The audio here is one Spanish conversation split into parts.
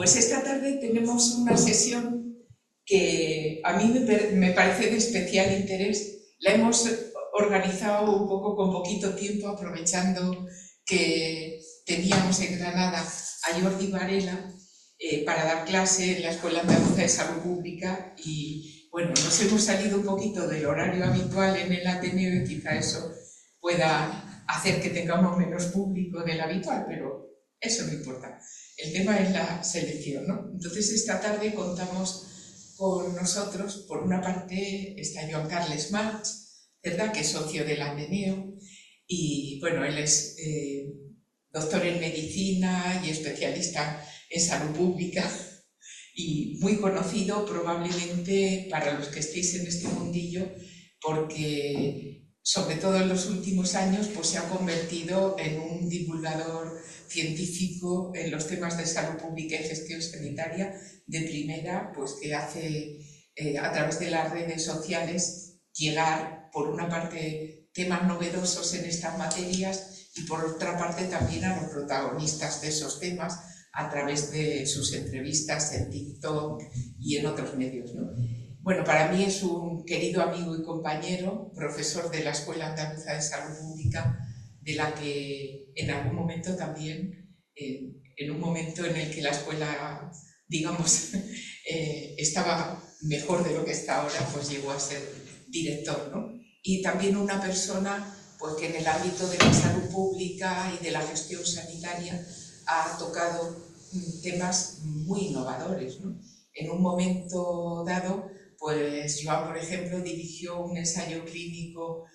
Pues esta tarde tenemos una sesión que a mí me parece de especial interés. La hemos organizado un poco con poquito tiempo, aprovechando que teníamos en Granada a Jordi Varela para dar clase en la Escuela Andaluza de Salud Pública y bueno, nos hemos salido un poquito del horario habitual en el Ateneo y quizá eso pueda hacer que tengamos menos público del habitual, pero eso no importa. El tema es la selección, ¿no? Entonces esta tarde contamos con nosotros, por una parte está Joan Carles March, ¿verdad?, que es socio del Ateneo, y bueno, él es doctor en medicina y especialista en salud pública y muy conocido probablemente para los que estéis en este mundillo porque sobre todo en los últimos años pues se ha convertido en un divulgador científico en los temas de salud pública y gestión sanitaria de primera, pues que hace a través de las redes sociales llegar por una parte temas novedosos en estas materias y por otra parte también a los protagonistas de esos temas a través de sus entrevistas en TikTok y en otros medios, ¿no? Bueno, para mí es un querido amigo y compañero, profesor de la Escuela Andaluza de Salud Pública, de la que en algún momento también, en un momento en el que la escuela, digamos, estaba mejor de lo que está ahora, pues llegó a ser director, ¿no? Y también una persona pues, que en el ámbito de la salud pública y de la gestión sanitaria ha tocado temas muy innovadores, ¿no? En un momento dado, pues Joan, por ejemplo, dirigió un ensayo clínico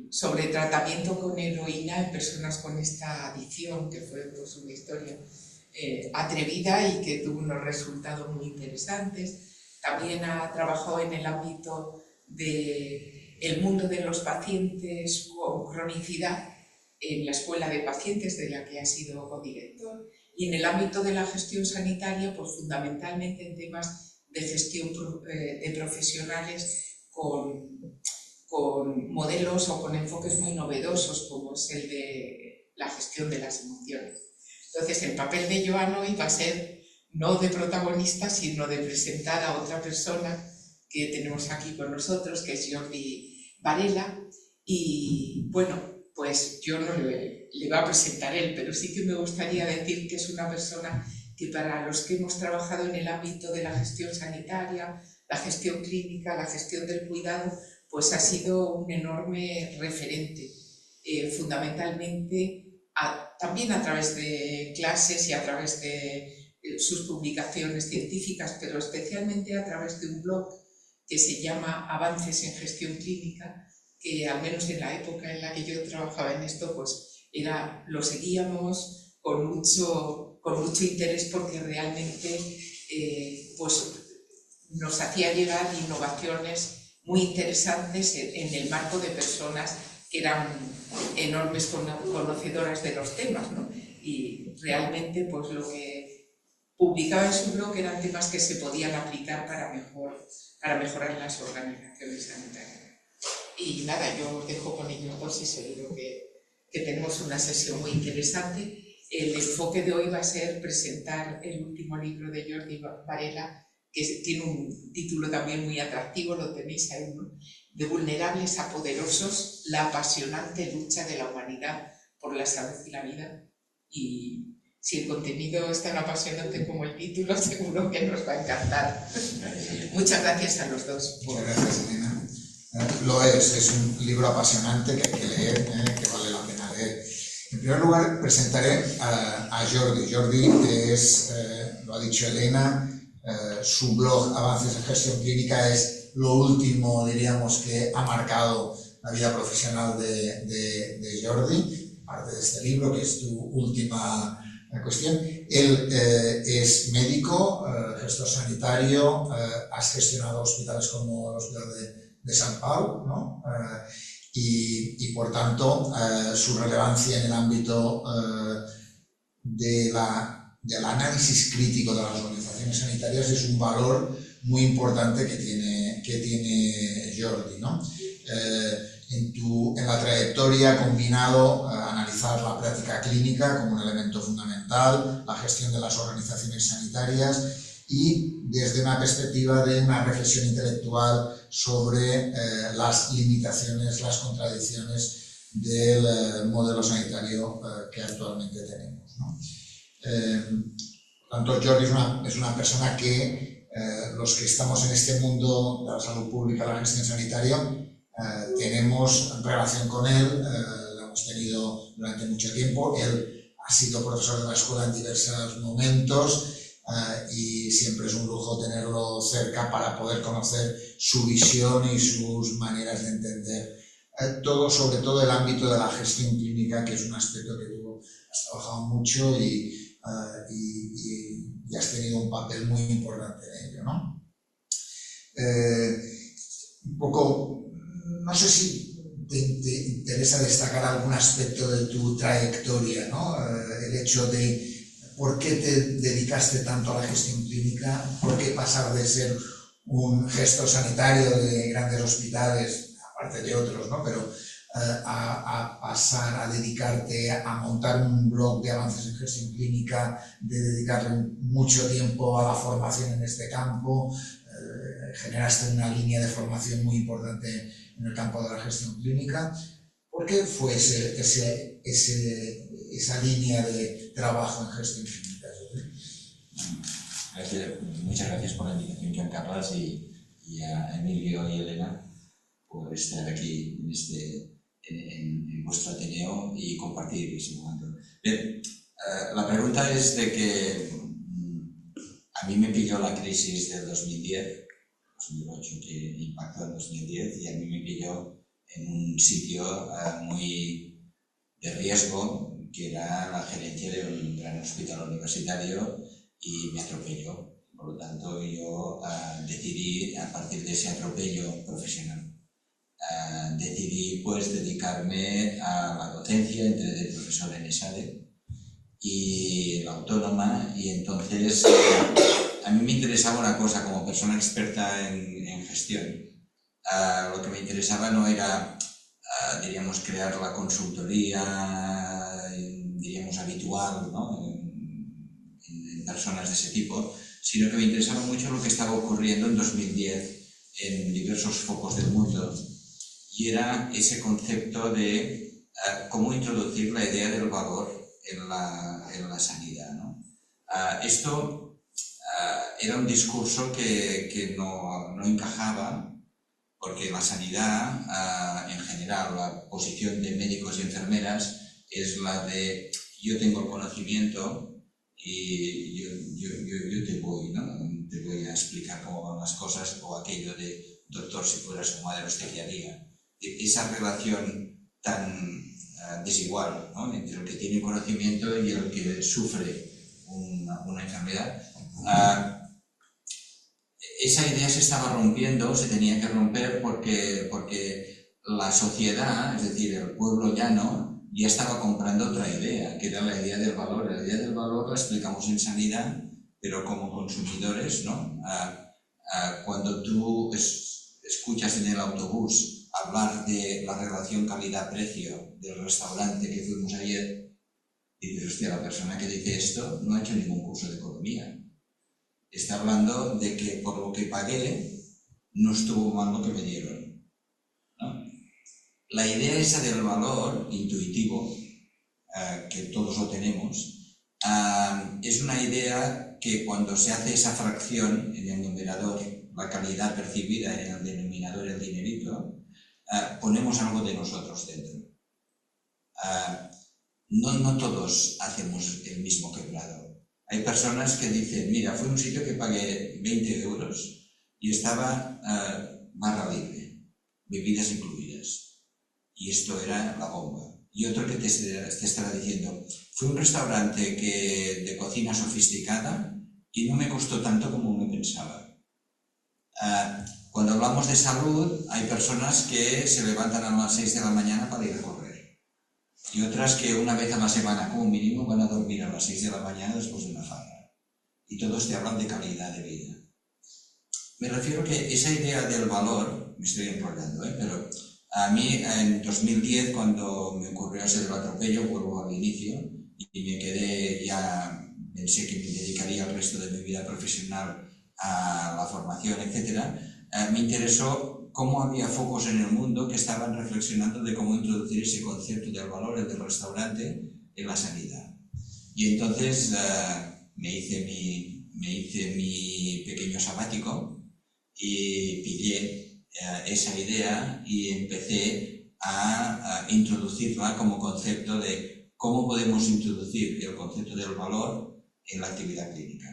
sobre tratamiento con heroína en personas con esta adicción, que fue pues, una historia atrevida y que tuvo unos resultados muy interesantes. También ha trabajado en el ámbito del mundo de los pacientes con cronicidad en la Escuela de Pacientes, de la que ha sido codirector, y en el ámbito de la gestión sanitaria, pues fundamentalmente en temas de gestión de profesionales con modelos o con enfoques muy novedosos, como es el de la gestión de las emociones. Entonces, el papel de Joan hoy va a ser no de protagonista, sino de presentar a otra persona que tenemos aquí con nosotros, que es Jordi Varela, y bueno, pues yo no le voy a presentar él, pero sí que me gustaría decir que es una persona que para los que hemos trabajado en el ámbito de la gestión sanitaria, la gestión clínica, la gestión del cuidado, pues ha sido un enorme referente, fundamentalmente también a través de clases y a través de sus publicaciones científicas, pero especialmente a través de un blog que se llama Avances en Gestión Clínica, que al menos en la época en la que yo trabajaba en esto, pues lo seguíamos con mucho interés porque realmente pues nos hacía llegar innovaciones muy interesantes en el marco de personas que eran enormes conocedoras de los temas, ¿no? Y realmente pues lo que publicaba en su blog eran temas que se podían aplicar para mejorar las organizaciones sanitarias. Y nada, yo os dejo con ellos dos y seguro que tenemos una sesión muy interesante. El enfoque de hoy va a ser presentar el último libro de Jordi Varela, que tiene un título también muy atractivo, lo tenéis ahí, ¿no? De vulnerables a poderosos, la apasionante lucha de la humanidad por la salud y la vida. Y si el contenido es tan apasionante como el título, seguro que nos va a encantar. Muchas gracias a los dos. Muchas gracias, Elena. Lo es un libro apasionante que hay que leer, que vale la pena leer. En primer lugar, presentaré a Jordi. Jordi es, lo ha dicho Elena, su blog Avances en Gestión Clínica es lo último, diríamos, que ha marcado la vida profesional de Jordi, parte de este libro, que es tu última cuestión. Él es médico, gestor sanitario, has gestionado hospitales como el Hospital de San Pau, ¿no? Y por tanto su relevancia en el ámbito del análisis crítico de las organizaciones sanitarias es un valor muy importante que tiene Jordi, ¿no? En la trayectoria ha combinado analizar la práctica clínica como un elemento fundamental, la gestión de las organizaciones sanitarias y desde una perspectiva de una reflexión intelectual sobre las limitaciones, las contradicciones del modelo sanitario que actualmente tenemos, ¿no? Por tanto, Jordi es una persona que los que estamos en este mundo de la salud pública, la gestión sanitaria, tenemos relación con él, lo hemos tenido durante mucho tiempo. Él ha sido profesor de la escuela en diversos momentos y siempre es un lujo tenerlo cerca para poder conocer su visión y sus maneras de entender todo, sobre todo el ámbito de la gestión clínica, que es un aspecto que tú has trabajado mucho y has tenido un papel muy importante en ello, ¿no? Un poco, no sé si te interesa destacar algún aspecto de tu trayectoria, ¿no? El hecho de por qué te dedicaste tanto a la gestión clínica, por qué pasar de ser un gestor sanitario de grandes hospitales, aparte de otros, ¿no? Pero a pasar a dedicarte a montar un blog de avances en gestión clínica, de dedicarle mucho tiempo a la formación en este campo, generaste una línea de formación muy importante en el campo de la gestión clínica. ¿Por qué fue esa línea de trabajo en gestión clínica? Muchas gracias por la invitación, Joan Carles, y a Emilio y Elena por estar aquí en vuestro Ateneo y compartir ese momento. Bien, la pregunta es de que a mí me pilló la crisis del 2010, 2008, que impactó en 2010, y a mí me pilló en un sitio muy de riesgo, que era la gerencia de un gran hospital universitario, y me atropelló. Por lo tanto, yo decidí, a partir de ese atropello profesional, decidí pues dedicarme a la docencia, entré de profesor en ESADE y la autónoma, y entonces a mí me interesaba una cosa como persona experta en gestión. Lo que me interesaba no era, diríamos, crear la consultoría, diríamos, habitual, ¿no? en personas de ese tipo, sino que me interesaba mucho lo que estaba ocurriendo en 2010 en diversos focos del mundo, y era ese concepto de cómo introducir la idea del valor en la sanidad, ¿no? Esto era un discurso que no encajaba, porque la sanidad, en general, la posición de médicos y enfermeras es la de yo tengo el conocimiento y yo te voy a explicar cómo van las cosas, o aquello de doctor, si fuera su madre, ¿usted qué haría? Esa relación tan desigual, ¿no? Entre el que tiene conocimiento y el que sufre una enfermedad. Esa idea se estaba rompiendo, se tenía que romper porque la sociedad, es decir, el pueblo llano, ya estaba comprando otra idea, que era la idea del valor. La idea del valor la explicamos en sanidad, pero como consumidores, ¿no? Cuando tú escuchas en el autobús hablar de la relación calidad-precio del restaurante que fuimos ayer, dices, hostia, la persona que dice esto no ha hecho ningún curso de economía. Está hablando de que por lo que pagué no estuvo mal lo que me dieron, ¿no? La idea esa del valor intuitivo, que todos lo tenemos, es una idea que cuando se hace esa fracción en el numerador, la calidad percibida, en el denominador, el dinerito, ponemos algo de nosotros dentro. No todos hacemos el mismo quebrado. Hay personas que dicen, mira, fue un sitio que pagué 20 euros y estaba barra libre, bebidas incluidas. Y esto era la bomba. Y otro que te estará diciendo, fue un restaurante de cocina sofisticada y no me costó tanto como me pensaba. Cuando hablamos de salud, hay personas que se levantan a las 6 de la mañana para ir a correr. Y otras que una vez a la semana, como mínimo, van a dormir a las 6 de la mañana después de una farra. Y todos te hablan de calidad de vida. Me refiero que esa idea del valor, me estoy enrollando, pero A mí, en 2010, cuando me ocurrió ese del atropello, vuelvo al inicio y me quedé, ya pensé que me dedicaría el resto de mi vida profesional a la formación, etc. Me interesó cómo había focos en el mundo que estaban reflexionando de cómo introducir ese concepto del valor, el del restaurante, en la sanidad. Y entonces me hice mi pequeño sabático y pillé esa idea y empecé a introducirla como concepto de cómo podemos introducir el concepto del valor en la actividad clínica.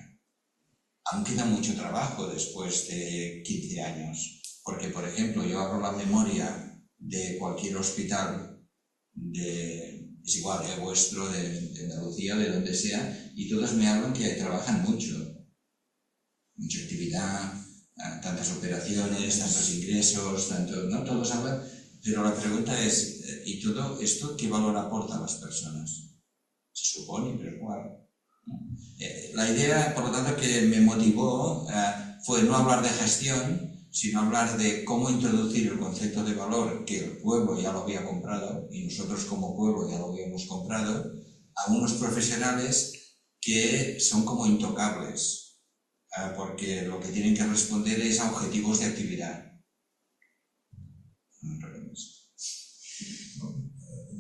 Aún queda mucho trabajo después de 15 años, porque, por ejemplo, yo abro la memoria de cualquier hospital, es igual, vuestro, de Andalucía, de donde sea, y todos me hablan que trabajan mucha actividad, tantas operaciones, tantos ingresos, ¿no? Todos hablan, pero la pregunta es, ¿y todo esto qué valor aporta a las personas? Se supone, pero ¿cuál? La idea, por lo tanto, que me motivó fue no hablar de gestión, sino hablar de cómo introducir el concepto de valor, que el pueblo ya lo había comprado y nosotros como pueblo ya lo habíamos comprado, a unos profesionales que son como intocables, porque lo que tienen que responder es a objetivos de actividad.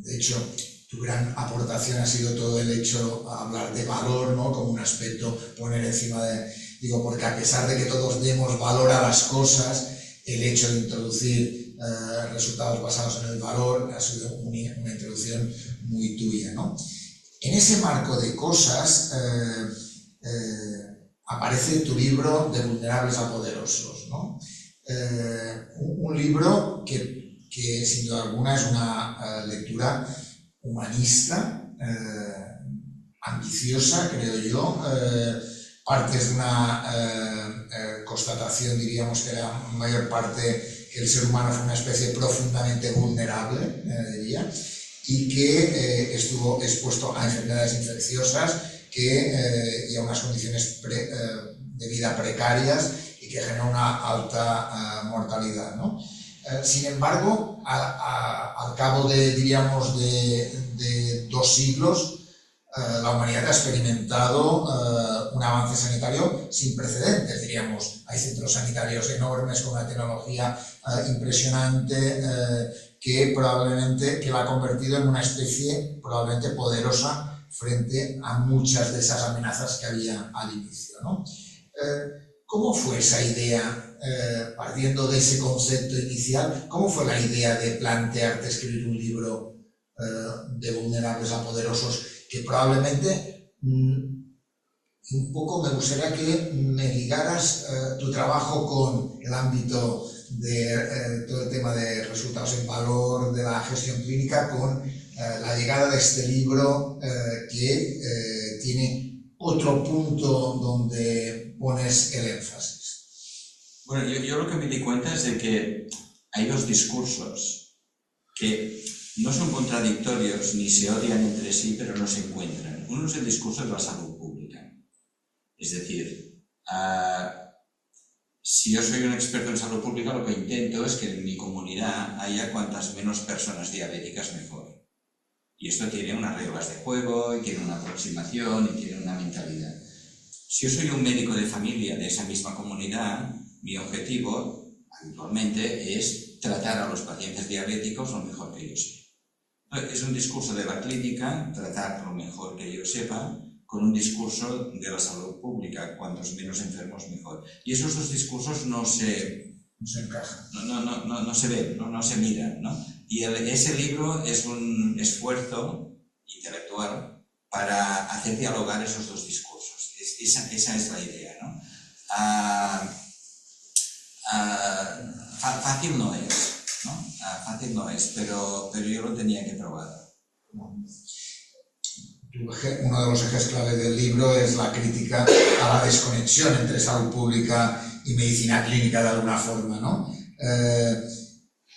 De hecho, tu gran aportación ha sido todo el hecho a hablar de valor, ¿no? Como un aspecto, poner encima de... Digo, porque a pesar de que todos demos valor a las cosas, el hecho de introducir resultados basados en el valor ha sido una introducción muy tuya, ¿no? En ese marco de cosas aparece tu libro De vulnerables a poderosos, ¿no? Un libro que sin duda alguna es una lectura humanista, ambiciosa, creo yo. Partes de una constatación, diríamos, que la mayor parte que el ser humano fue una especie profundamente vulnerable, diría, y que estuvo expuesto a enfermedades infecciosas y a unas condiciones de vida precarias y que generó una alta mortalidad, ¿no? Sin embargo, al cabo de, diríamos, de 2 siglos, la humanidad ha experimentado un avance sanitario sin precedentes, diríamos. Hay centros sanitarios enormes con una tecnología impresionante que la ha convertido en una especie probablemente poderosa frente a muchas de esas amenazas que había al inicio, ¿no? ¿Cómo fue esa idea, partiendo de ese concepto inicial, cómo fue la idea de plantearte escribir un libro de vulnerables a poderosos, que probablemente un poco me gustaría que me ligaras tu trabajo con el ámbito de todo el tema de resultados en valor, de la gestión clínica, con la llegada de este libro que tiene otro punto donde pones el énfasis. Bueno, yo lo que me di cuenta es de que hay 2 discursos que no son contradictorios ni se odian entre sí, pero no se encuentran. Uno es el discurso de la salud pública. Es decir, si yo soy un experto en salud pública, lo que intento es que en mi comunidad haya cuantas menos personas diabéticas mejor. Y esto tiene unas reglas de juego, y tiene una aproximación, y tiene una mentalidad. Si yo soy un médico de familia de esa misma comunidad, mi objetivo habitualmente es tratar a los pacientes diabéticos lo mejor que yo sé. Es un discurso de la clínica, tratar lo mejor que yo sepa, con un discurso de la salud pública, cuantos menos enfermos mejor. Y esos 2 discursos no se encajan. No se ven, no se miran, ¿no? Y ese libro es un esfuerzo intelectual para hacer dialogar esos 2 discursos. Esa es la idea, ¿no? Fácil no es, ¿no? Fácil no es, pero yo lo tenía que probar. Uno de los ejes clave del libro es la crítica a la desconexión entre salud pública y medicina clínica de alguna forma, ¿no?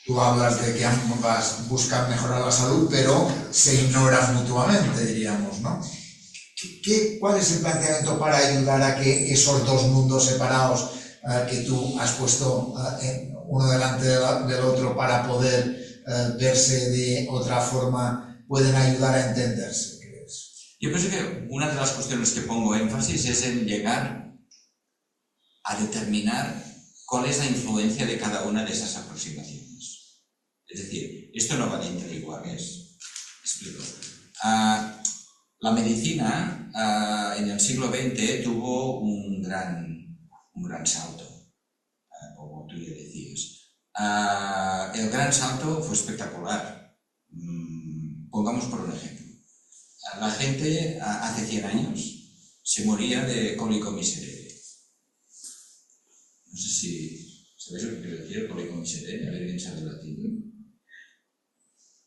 Tú hablas de que ambas buscan mejorar la salud, pero se ignoran mutuamente, diríamos, ¿no? ¿Cuál es el planteamiento para ayudar a que esos 2 mundos separados que tú has puesto uno delante del otro para poder verse de otra forma pueden ayudar a entenderse, ¿crees? Yo pienso que una de las cuestiones que pongo énfasis es en llegar a determinar cuál es la influencia de cada una de esas aproximaciones. Es decir, esto no vale entre iguales. Explico. La medicina en el siglo XX tuvo un gran salto, como tú ya decías. El gran salto fue espectacular. Pongamos por un ejemplo. La gente hace 100 años se moría de cólico miserere. No sé si sabéis lo que quiero decir, el cólico miserere, a ver quién sabe latín.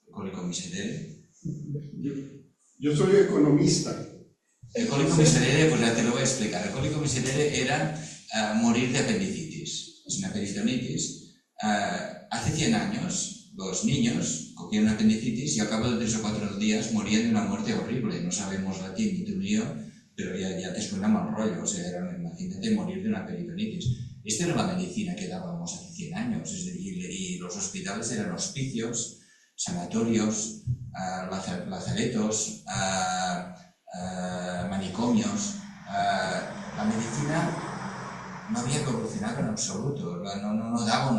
El cólico miserere. Yo soy economista. El cólico miserere, pues ya te lo voy a explicar. El cólico miserere era morir de apendicitis. Es una peritonitis. Hace 100 años los niños cogían apendicitis y al cabo de 3 o 4 días morían de una muerte horrible. No sabemos latín ni tú ni yo, pero ya te suena mal rollo. O sea, imagínate morir de una peritonitis. Esta era la medicina que dábamos hace 100 años. Es decir, y los hospitales eran hospicios, sanatorios, lazaretos, manicomios. La medicina no había evolucionado en absoluto, no daba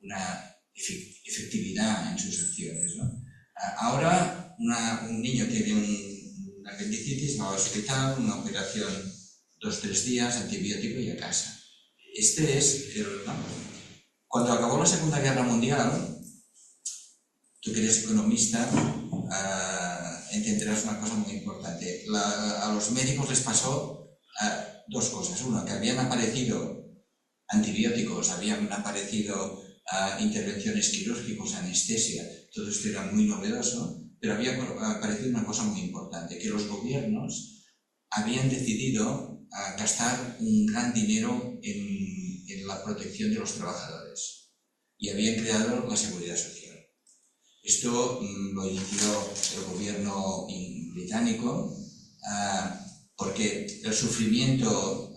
una efectividad en sus acciones, ¿no? Ahora un niño tiene un apendicitis, va al hospital, una operación 2-3 días, antibiótico y a casa. Este es Cuando acabó la Segunda Guerra Mundial, tú que eres economista, entenderás una cosa muy importante. A los médicos les pasó 2 cosas. Una, que habían aparecido antibióticos, habían aparecido intervenciones quirúrgicas, anestesia, todo esto era muy novedoso, pero había aparecido una cosa muy importante, que los gobiernos habían decidido gastar un gran dinero en la protección de los trabajadores y habían creado la seguridad social. Esto lo inició el gobierno británico porque el sufrimiento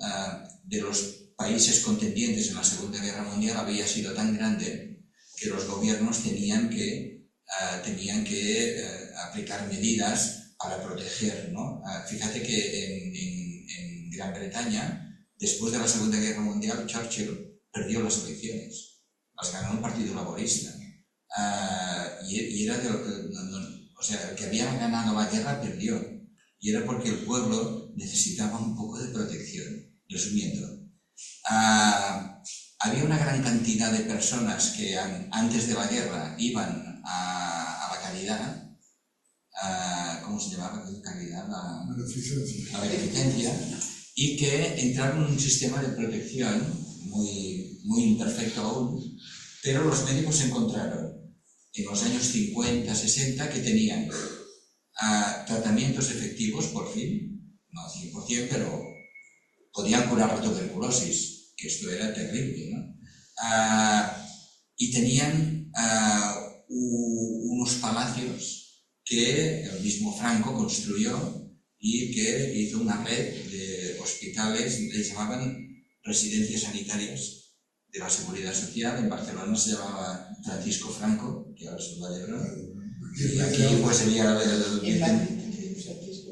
de los países contendientes en la Segunda Guerra Mundial había sido tan grande que los gobiernos tenían que aplicar medidas para proteger, ¿no? Fíjate que en Gran Bretaña, después de la Segunda Guerra Mundial, Churchill perdió las elecciones, las ganó el Partido Laborista. Y era o sea, el que había ganado la guerra perdió, y era porque el pueblo necesitaba un poco de protección. Resumiendo, había una gran cantidad de personas que antes de la guerra iban a la caridad, ¿cómo se llamaba? Caridad, la beneficencia, y que entraron en un sistema de protección muy imperfecto aún, pero los médicos se encontraron en los años 50, 60 que tenían tratamientos efectivos, por fin, no 100%, pero podían curar la tuberculosis, que esto era terrible, ¿no? Y tenían unos palacios que el mismo Franco construyó y que hizo una red de hospitales, les llamaban residencias sanitarias de la Seguridad Social. En Barcelona se llamaba Francisco Franco, que ahora es el Vallebrón, y aquí pues sería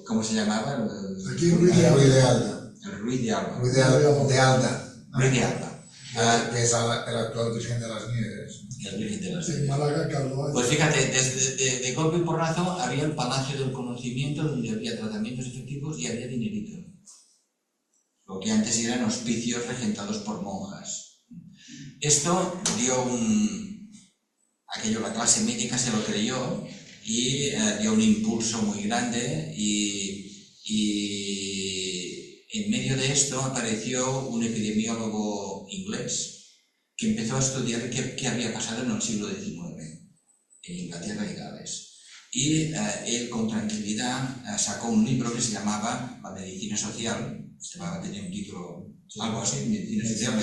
¿cómo se llamaba? Aquí Ruiz de Alda. El Ruiz de Alba. Ruiz de Alda. Ruiz de Alba. Que es el actual Virgen de las Nieves. El Virgen de las Nieves. En Málaga, Carlos. Pues fíjate, de golpe y porrazo había el Palacio del Conocimiento, donde había tratamientos efectivos y había dinerito. Lo que antes eran hospicios regentados por monjas. Esto dio la clase médica se lo creyó y dio un impulso muy grande, y en medio de esto apareció un epidemiólogo inglés que empezó a estudiar qué había pasado en el siglo XIX en Inglaterra y Gales. Y él con tranquilidad sacó un libro que se llamaba La Medicina Social, tenía un título algo así, Medicina Social,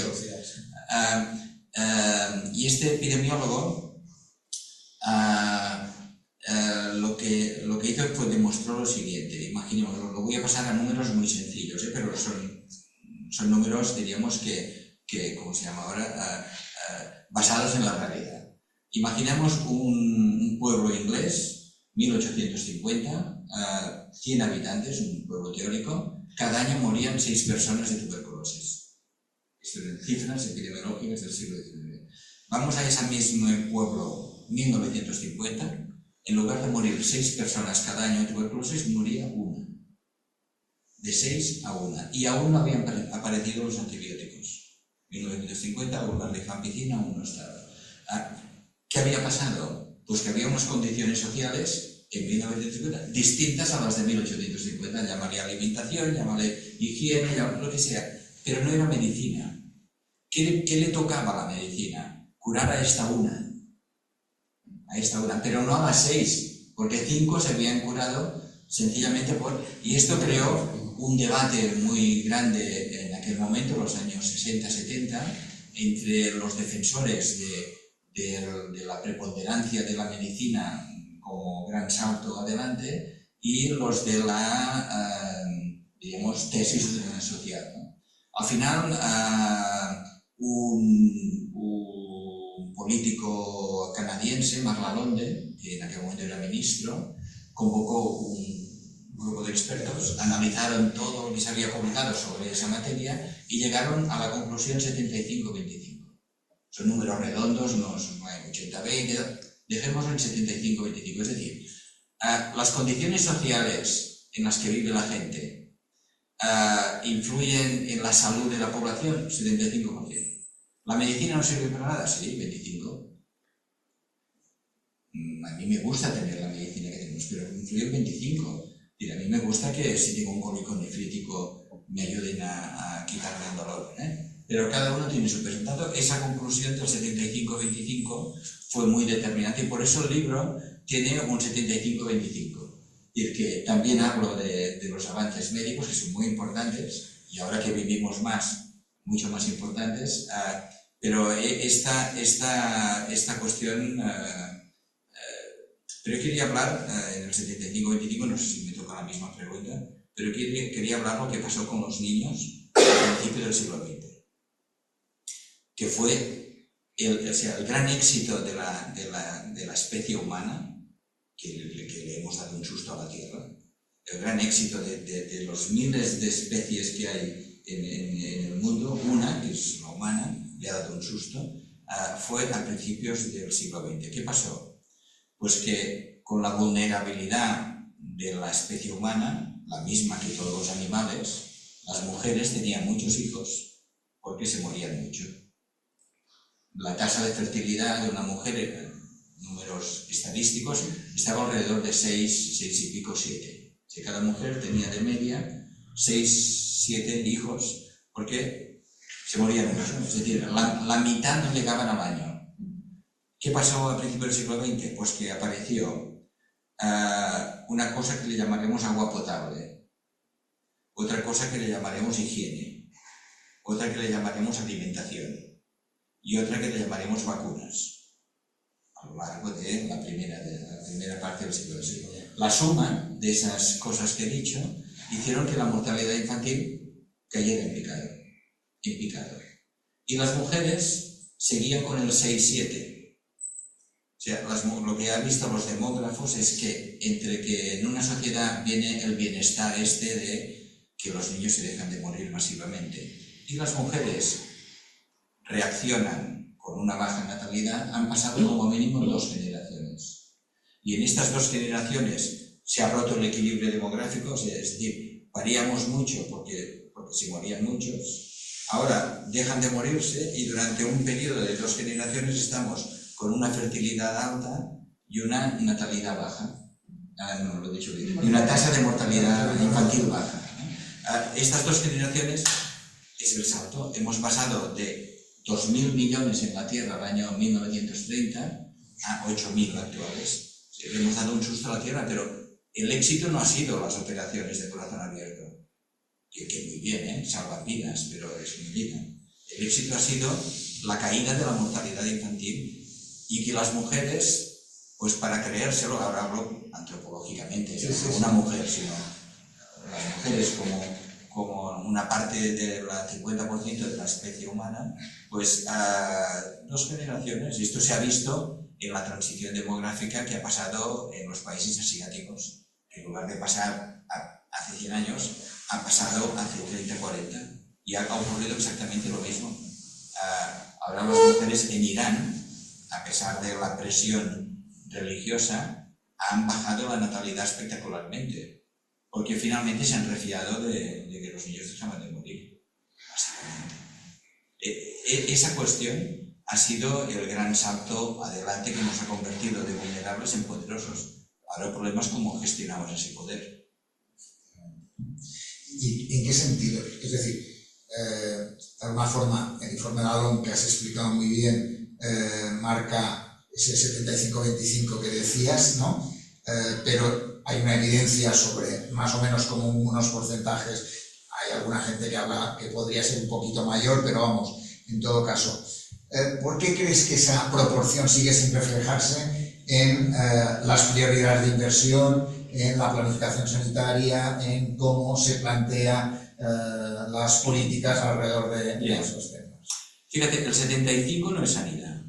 y este epidemiólogo lo que hizo fue demostró lo siguiente. Imaginemos, lo voy a pasar a números muy sencillos, pero son números, diríamos, que ¿cómo se llama ahora? Basados en la realidad. Imaginemos un pueblo inglés, 1850, 100 habitantes, un pueblo teórico, cada año morían 6 personas de tuberculosis. Esto eran cifras epidemiológicas del siglo XIX. Vamos a ese mismo pueblo, 1950, en lugar de morir 6 personas cada año de tuberculosis, moría una. De 6 a 1. Y aún no habían aparecido los antibióticos. 1950, aún la rifampicina aún no estaba. ¿Qué había pasado? Pues que había unas condiciones sociales en 1950 distintas a las de 1850. Llámale alimentación, llámale higiene, llámale lo que sea. Pero no era medicina. ¿Qué le tocaba a la medicina? Curar a esta una. Pero no a las 6, porque 5 se habían curado sencillamente por... Y esto creó un debate muy grande en aquel momento, los años 60-70, entre los defensores de la preponderancia de la medicina como gran salto adelante y los de la, digamos, tesis social, ¿no? Al final, un político canadiense, Mark Lalonde, que en aquel momento era ministro, convocó un grupo de expertos, analizaron todo lo que se había publicado sobre esa materia y llegaron a la conclusión 75-25. Son números redondos, no hay 80-20, dejémoslo en 75-25. Es decir, las condiciones sociales en las que vive la gente influyen en la salud de la población, 75%. ¿La medicina no sirve para nada? Sí, 25%. A mí me gusta tener la medicina que tenemos, pero influye el 25%. Y a mí me gusta que si tengo un cólico nefrítico me ayuden a quitarme el dolor, ¿eh? Pero cada uno tiene su peso. Por tanto, esa conclusión del 75-25 fue muy determinante y por eso el libro tiene un 75-25. Es decir, que también hablo de los avances médicos, que son muy importantes, y ahora que vivimos más, mucho más importantes, pero esta cuestión... pero yo quería hablar, en el 75-25, no sé si me toca la misma pregunta, pero quería hablar lo que pasó con los niños al principio del siglo XX, que fue el gran éxito de la especie humana, que le hemos dado un susto a la Tierra, el gran éxito de los miles de especies que hay en el mundo, una, que es la humana, le ha dado un susto, fue a principios del siglo XX. ¿Qué pasó? Pues que con la vulnerabilidad de la especie humana, la misma que todos los animales, las mujeres tenían muchos hijos porque se morían mucho. La tasa de fertilidad de una mujer, en números estadísticos, estaba alrededor de 6 y pico, 7. Si cada mujer tenía de media 6, 7 hijos porque se morían mucho. Es decir, la mitad no llegaban al año. ¿Qué pasó a principios del siglo XX? Pues que apareció una cosa que le llamaremos agua potable, otra cosa que le llamaremos higiene, otra que le llamaremos alimentación y otra que le llamaremos vacunas a lo largo de la primera parte del siglo XX. La suma de esas cosas que he dicho hicieron que la mortalidad infantil cayera en picado. Y las mujeres seguían con el 6-7. O sea, lo que han visto los demógrafos es que entre que en una sociedad viene el bienestar de que los niños se dejan de morir masivamente y las mujeres reaccionan con una baja natalidad, han pasado como mínimo 2 generaciones. Y en estas 2 generaciones se ha roto el equilibrio demográfico, es decir, paríamos mucho porque se morían muchos, ahora dejan de morirse y durante un periodo de 2 generaciones estamos con una fertilidad alta y una natalidad baja. No lo he dicho bien. Y una tasa de mortalidad infantil baja. Estas 2 generaciones es el salto. Hemos pasado de 2.000 millones en la Tierra al año 1930 a 8.000 actuales. Le hemos dado un susto a la Tierra, pero el éxito no ha sido las operaciones de corazón abierto, que muy bien, salvan vidas, pero es muy bien. El éxito ha sido la caída de la mortalidad infantil y que las mujeres, pues para creérselo, ahora hablo antropológicamente, no una mujer, sino las mujeres como una parte del 50% de la especie humana, pues a 2 generaciones, y esto se ha visto en la transición demográfica que ha pasado en los países asiáticos. En lugar de pasar hace 100 años, ha pasado hace 30, 40. Y ha ocurrido exactamente lo mismo. Ahora las mujeres en Irán, a pesar de la presión religiosa, han bajado la natalidad espectacularmente, porque finalmente se han refiado de que los niños dejaban de morir, básicamente. Esa cuestión ha sido el gran salto adelante que nos ha convertido de vulnerables en poderosos. Ahora el problema es cómo gestionamos ese poder. ¿Y en qué sentido? Es decir, de alguna forma, el informe de Alon, que has explicado muy bien, marca ese 75-25 que decías, ¿no? Pero hay una evidencia sobre más o menos como unos porcentajes. Hay alguna gente que habla que podría ser un poquito mayor, pero vamos, en todo caso. ¿Por qué crees que esa proporción sigue sin reflejarse en las prioridades de inversión, en la planificación sanitaria, en cómo se plantea las políticas alrededor de esos temas? Fíjate, el 75 no es sanidad,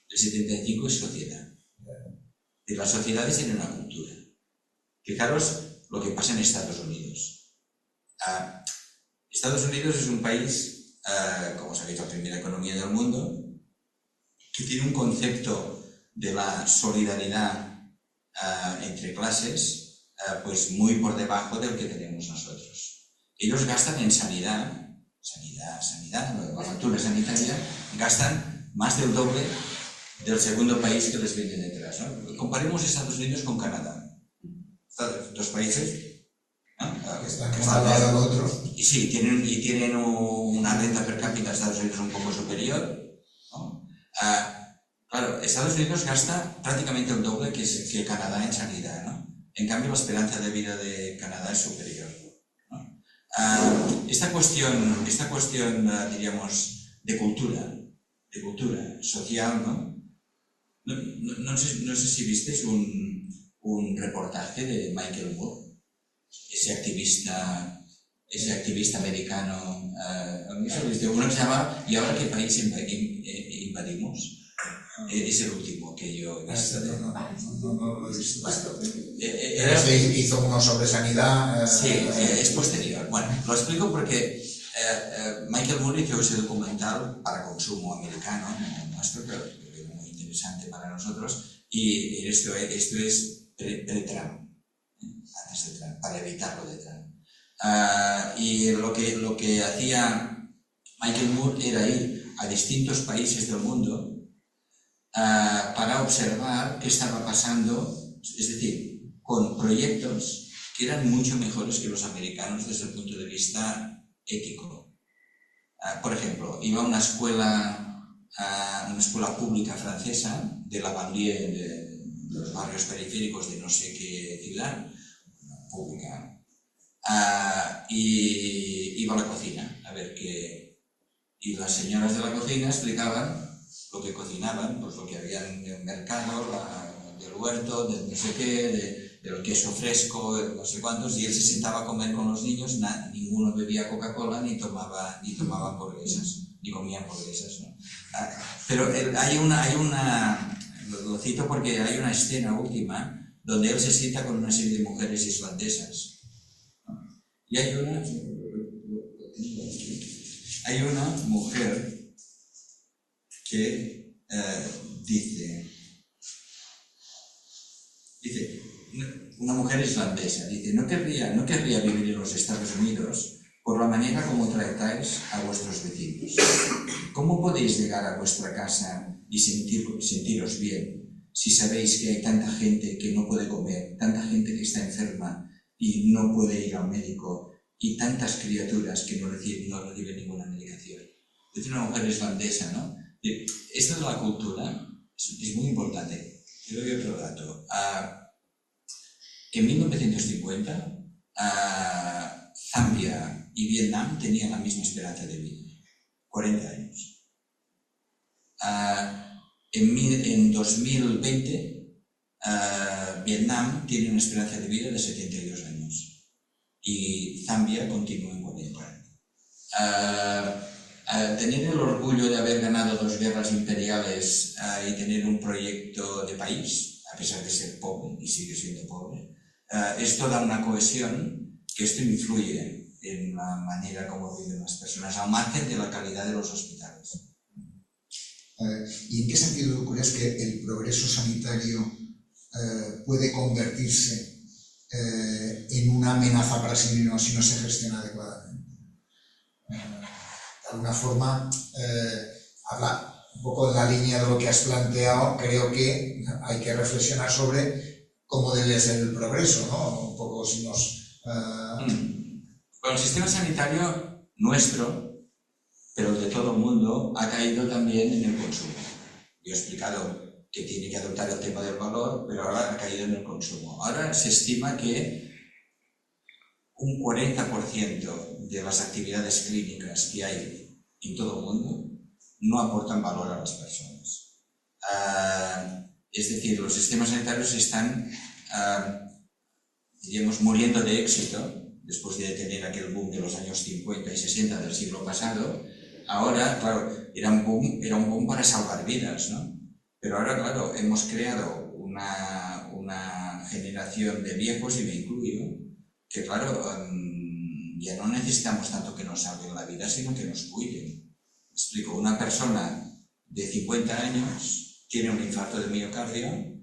el 75 es sociedad. Y las sociedades tienen una cultura. Fijaros lo que pasa en Estados Unidos. Estados Unidos es un país, como sabéis, la primera economía del mundo, que tiene un concepto de la solidaridad entre clases pues muy por debajo del que tenemos nosotros. Ellos gastan en sanidad, la factura sanitaria, gastan más del doble del segundo país que les viene detrás, ¿no? Comparemos Estados Unidos con Canadá. Dos países, ¿no? Que están al lado del otro. Y sí, tienen una renta per cápita de Estados Unidos un poco superior, ¿no? Claro, Estados Unidos gasta prácticamente el doble que Canadá en sanidad, ¿no? En cambio, la esperanza de vida de Canadá es superior, ¿no? Esta cuestión, diríamos, de cultura social, ¿no? No sé si visteis un reportaje de Michael Moore, ese activista americano. Uno se llama ¿Y ahora qué país invadimos? Es el último que yo he visto. No lo he visto. Hizo uno sobre sanidad. Sí, es posterior. Bueno, lo explico porque Michael Moore hizo ese documental para consumo americano, nuestro, que es muy interesante para nosotros, y esto es pre-Trump, antes de Trump, para evitarlo de Trump. Y lo que hacía Michael Moore era ir a distintos países del mundo para observar qué estaba pasando, es decir, con proyectos que eran mucho mejores que los americanos desde el punto de vista ético. Por ejemplo, iba a una escuela pública francesa de la banlieue, de los barrios periféricos de no sé qué ciudad, pública, y iba a la cocina a ver qué. Y las señoras de la cocina explicaban lo que cocinaban, pues lo que había en el mercado, del huerto, de no sé qué, del queso fresco, de no sé cuántos, y él se sentaba a comer con los niños, ninguno bebía Coca-Cola ni tomaba hamburguesas, ni comía hamburguesas, ¿no? Pero lo cito porque hay una escena última donde él se sienta con una serie de mujeres islandesas, ¿no? Y hay una mujer que dice, una mujer islandesa, dice, no querría vivir en los Estados Unidos por la manera como tratáis a vuestros vecinos. ¿Cómo podéis llegar a vuestra casa y sentiros bien si sabéis que hay tanta gente que no puede comer, tanta gente que está enferma y no puede ir al médico, y tantas criaturas que no reciben ninguna medicación? Es una mujer islandesa, ¿no? Esto de la cultura es muy importante. Te doy otro dato. En 1950, Zambia y Vietnam tenían la misma esperanza de vida, 40 años. En 2020, Vietnam tiene una esperanza de vida de 72 años y Zambia continúa en 40. Tener el orgullo de haber ganado 2 guerras imperiales y tener un proyecto de país, a pesar de ser pobre, y sigue siendo pobre, esto da una cohesión que esto influye en la manera como viven las personas, al margen de la calidad de los hospitales. ¿Y en qué sentido tú crees que el progreso sanitario puede convertirse en una amenaza para sí mismo si no se gestiona adecuadamente? De alguna forma, habla un poco en la línea de lo que has planteado. Creo que hay que reflexionar sobre cómo debe ser el progreso, ¿no? Un poco si nos... Bueno, el sistema sanitario nuestro, pero de todo el mundo, ha caído también en el consumo. Yo he explicado que tiene que adoptar el tema del valor, pero ahora ha caído en el consumo. Ahora se estima que un 40% de las actividades clínicas que hay en todo el mundo no aportan valor a las personas. Es decir, los sistemas sanitarios están, diríamos, muriendo de éxito después de tener aquel boom de los años 50 y 60 del siglo pasado. Ahora, claro, era un boom para salvar vidas, ¿no? Pero ahora, claro, hemos creado una generación de viejos, y me incluyo, que claro, ya no necesitamos tanto que nos salven la vida, sino que nos cuiden. Me explico, una persona de 50 años tiene un infarto de miocardio,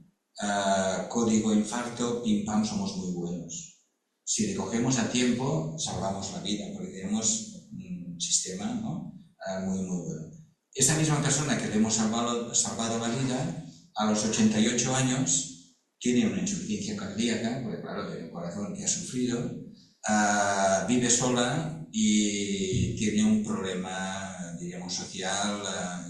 código infarto, pim pam, somos muy buenos. Si le cogemos a tiempo, salvamos la vida, porque tenemos un sistema, ¿no? Muy bueno. Esta misma persona que le hemos salvado la vida, a los 88 años, tiene una insuficiencia cardíaca, porque claro, tiene un corazón que ha sufrido, vive sola y tiene un problema, diríamos, social,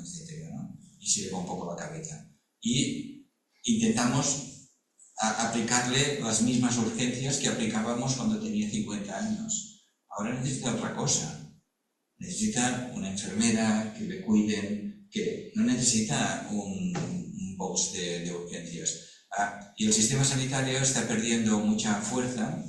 etc., ¿no? Y se le va un poco la cabeza. Y intentamos aplicarle las mismas urgencias que aplicábamos cuando tenía 50 años. Ahora necesita otra cosa. Necesita una enfermera, que le cuiden, que no necesita un box de urgencias. Y el sistema sanitario está perdiendo mucha fuerza,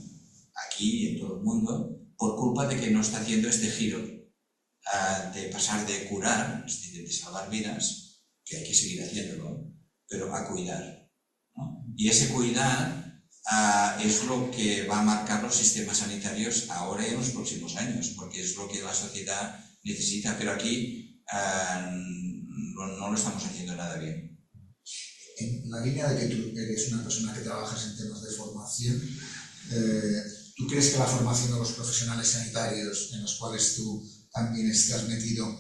aquí y en todo el mundo, por culpa de que no está haciendo este giro de pasar de curar, es decir, de salvar vidas, que hay que seguir haciéndolo, pero a cuidar, ¿no? Y ese cuidar es lo que va a marcar los sistemas sanitarios ahora y en los próximos años, porque es lo que la sociedad necesita, pero aquí no lo estamos haciendo nada bien. En la línea de que tú eres una persona que trabajas en temas de formación, ¿tú crees que la formación de los profesionales sanitarios, en los cuales tú también estás metido,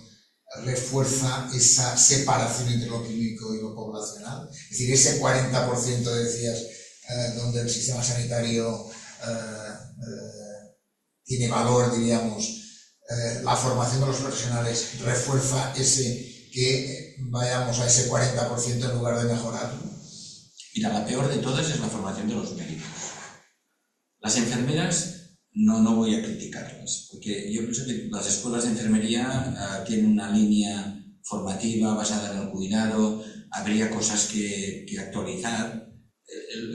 refuerza esa separación entre lo clínico y lo poblacional? Es decir, ese 40% decías, donde el sistema sanitario tiene valor, diríamos, la formación de los profesionales refuerza ese que vayamos a ese 40% en lugar de mejorarlo. Mira, la peor de todas es la formación de los médicos. Las enfermeras no voy a criticarlas, porque yo pienso que las escuelas de enfermería tienen una línea formativa basada en el cuidado, habría cosas que actualizar.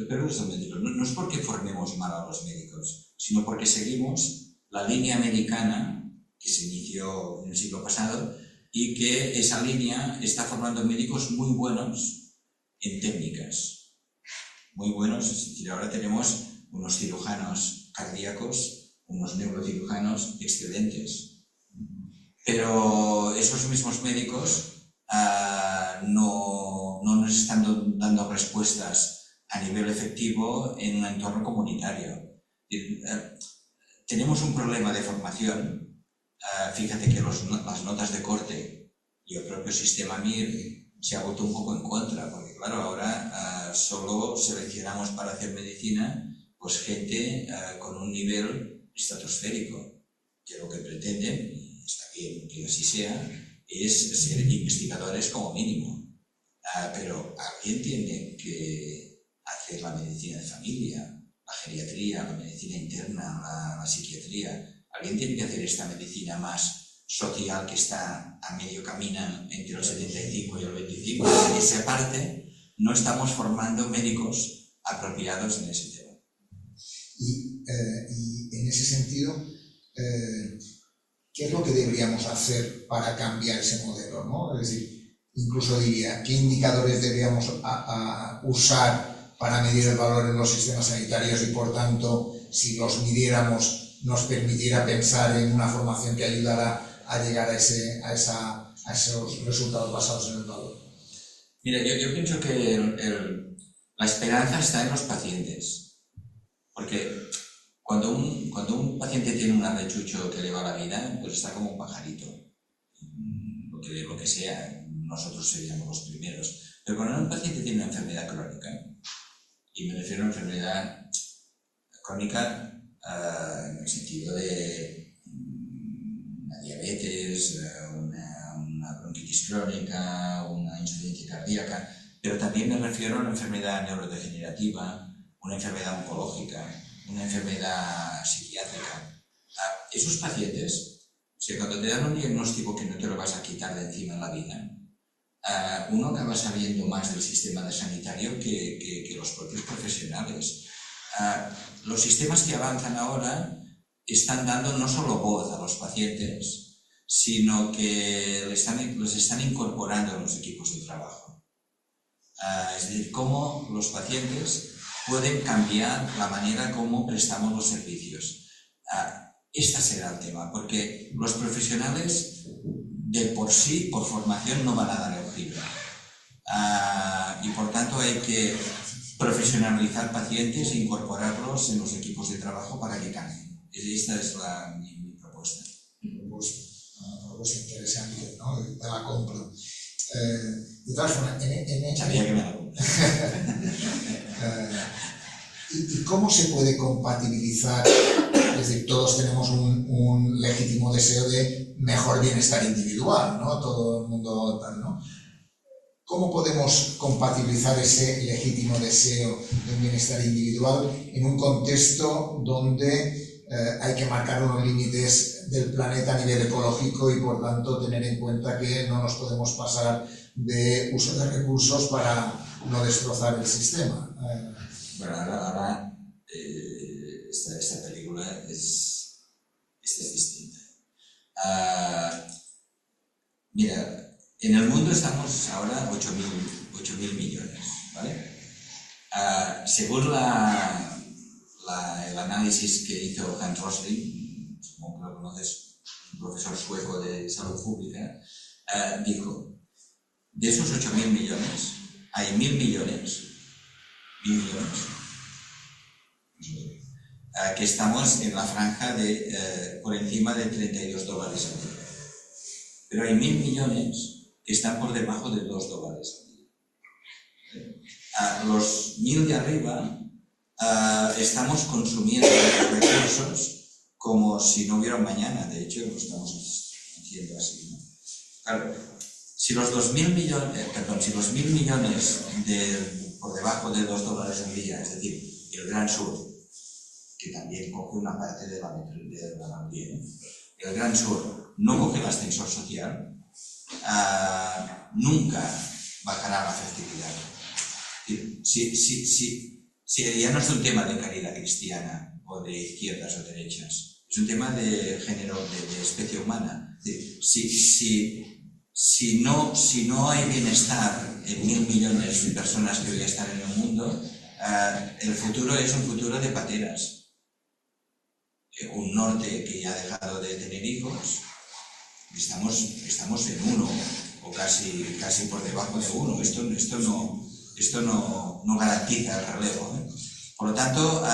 Pero no es porque formemos mal a los médicos, sino porque seguimos la línea americana que se inició en el siglo pasado y que esa línea está formando médicos muy buenos en técnicas, muy buenos. Es decir, ahora tenemos unos cirujanos cardíacos, unos neurocirujanos excelentes, pero esos mismos médicos no nos están dando respuestas a nivel efectivo en un entorno comunitario. Tenemos un problema de formación. Fíjate que las notas de corte y el propio sistema MIR se ha vuelto un poco en contra, porque claro, ahora solo seleccionamos para hacer medicina pues gente con un nivel estratosférico, que lo que pretenden, y está bien que así sea, es ser investigadores como mínimo. Pero alguien tiene que hacer la medicina de familia, la geriatría, la medicina interna, la psiquiatría. Alguien tiene que hacer esta medicina más social que está a medio camino entre el 75 y el 25. En esa parte no estamos formando médicos apropiados en ese tema. Y en ese sentido, ¿qué es lo que deberíamos hacer para cambiar ese modelo, ¿no? Es decir, incluso diría, ¿qué indicadores deberíamos usar para medir el valor en los sistemas sanitarios y, por tanto, si los midiéramos, nos permitiera pensar en una formación que ayudara a llegar a esos resultados basados en el valor? Mira, yo pienso que la esperanza está en los pacientes, porque cuando un paciente tiene un arrechucho que le va la vida, pues está como un pajarito, lo que sea, nosotros seríamos los primeros. Pero cuando un paciente tiene una enfermedad crónica, y me refiero a una enfermedad crónica en el sentido de una diabetes, una bronquitis crónica, una insuficiencia cardíaca, pero también me refiero a una enfermedad neurodegenerativa, una enfermedad oncológica, una enfermedad psiquiátrica. Esos pacientes, o sea, cuando te dan un diagnóstico que no te lo vas a quitar de encima en la vida, uno acaba sabiendo más del sistema sanitario que los propios profesionales. Los sistemas que avanzan ahora están dando no solo voz a los pacientes, sino que los están incorporando a los equipos de trabajo. Es decir, cómo los pacientes pueden cambiar la manera como prestamos los servicios. Este será el tema, porque los profesionales de por sí, por formación, no van a dar el giro. Y por tanto hay que profesionalizar pacientes e incorporarlos en los equipos de trabajo para que cambien. Esta es mi propuesta. Una propuesta interesante, ¿no? Te la compro. De todas formas, Sabía que me la compro. ¿Y cómo se puede compatibilizar? Es decir, todos tenemos un legítimo deseo de mejor bienestar individual, ¿no? Todo el mundo tal, ¿no? ¿Cómo podemos compatibilizar ese legítimo deseo de un bienestar individual en un contexto donde hay que marcar unos límites del planeta a nivel ecológico y, por tanto, tener en cuenta que no nos podemos pasar de uso de recursos para no destrozar el sistema? Bueno, ahora esta película es distinta. Mira, en el mundo estamos ahora 8.000 millones, ¿vale? Según el análisis que hizo Hans Rosling, supongo que lo conoces, un profesor sueco de salud pública, dijo, de esos 8.000 millones, hay 1.000 millones, que estamos en la franja de por encima de $32 al día. Pero hay 1.000 millones que están por debajo de $2 al día. Los 1.000 de arriba estamos consumiendo recursos como si no hubiera un mañana. De hecho, lo estamos haciendo así, ¿no? Claro, si los 1.000 millones por debajo de $2 al día, es decir, el Gran Sur, que también coge una parte de la mayoría, el Gran Sur no coge el ascensor social, nunca bajará la fertilidad. Si ya no es un tema de caridad cristiana o de izquierdas o derechas, es un tema de género, de especie humana. Si no hay bienestar en 1.000 millones de personas que hoy están en el mundo, el futuro es un futuro de pateras. Un norte que ya ha dejado de tener hijos, estamos en 1 o casi por debajo de 1. Esto no garantiza el relevo, ¿eh? Por lo tanto,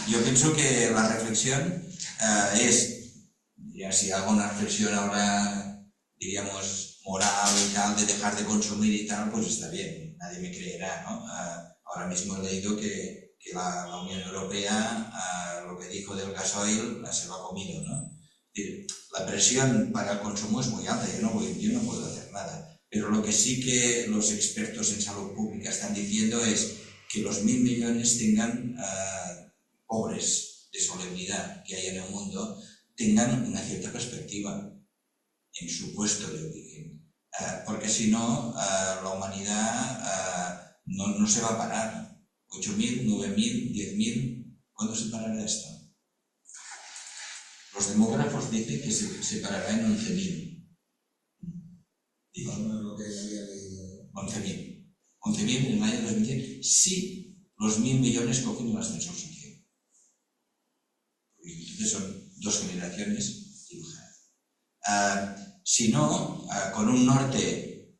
yo pienso que la reflexión si hago una reflexión ahora, diríamos, moral y tal, de dejar de consumir y tal, pues está bien, nadie me creerá, ¿no? Ahora mismo he leído que la Unión Europea, lo que dijo del gasoil, se lo ha comido, ¿no? Es decir, la presión para el consumo es muy alta, yo no puedo hacer nada. Pero lo que sí que los expertos en salud pública están diciendo es que los 1.000 millones tengan pobres de solemnidad que hay en el mundo, tengan una cierta perspectiva en su puesto de origen. Porque si no, la humanidad no se va a parar. 8.000, 9.000, 10.000, ¿cuándo se parará esto? Los demógrafos dicen que se parará en 11.000. Digo, No es lo que había leído. 11.000. 11.000 en el año 2010, si los 1.000 millones cogen el ascensor social. Entonces son 2 generaciones dibujadas. Si no, con un norte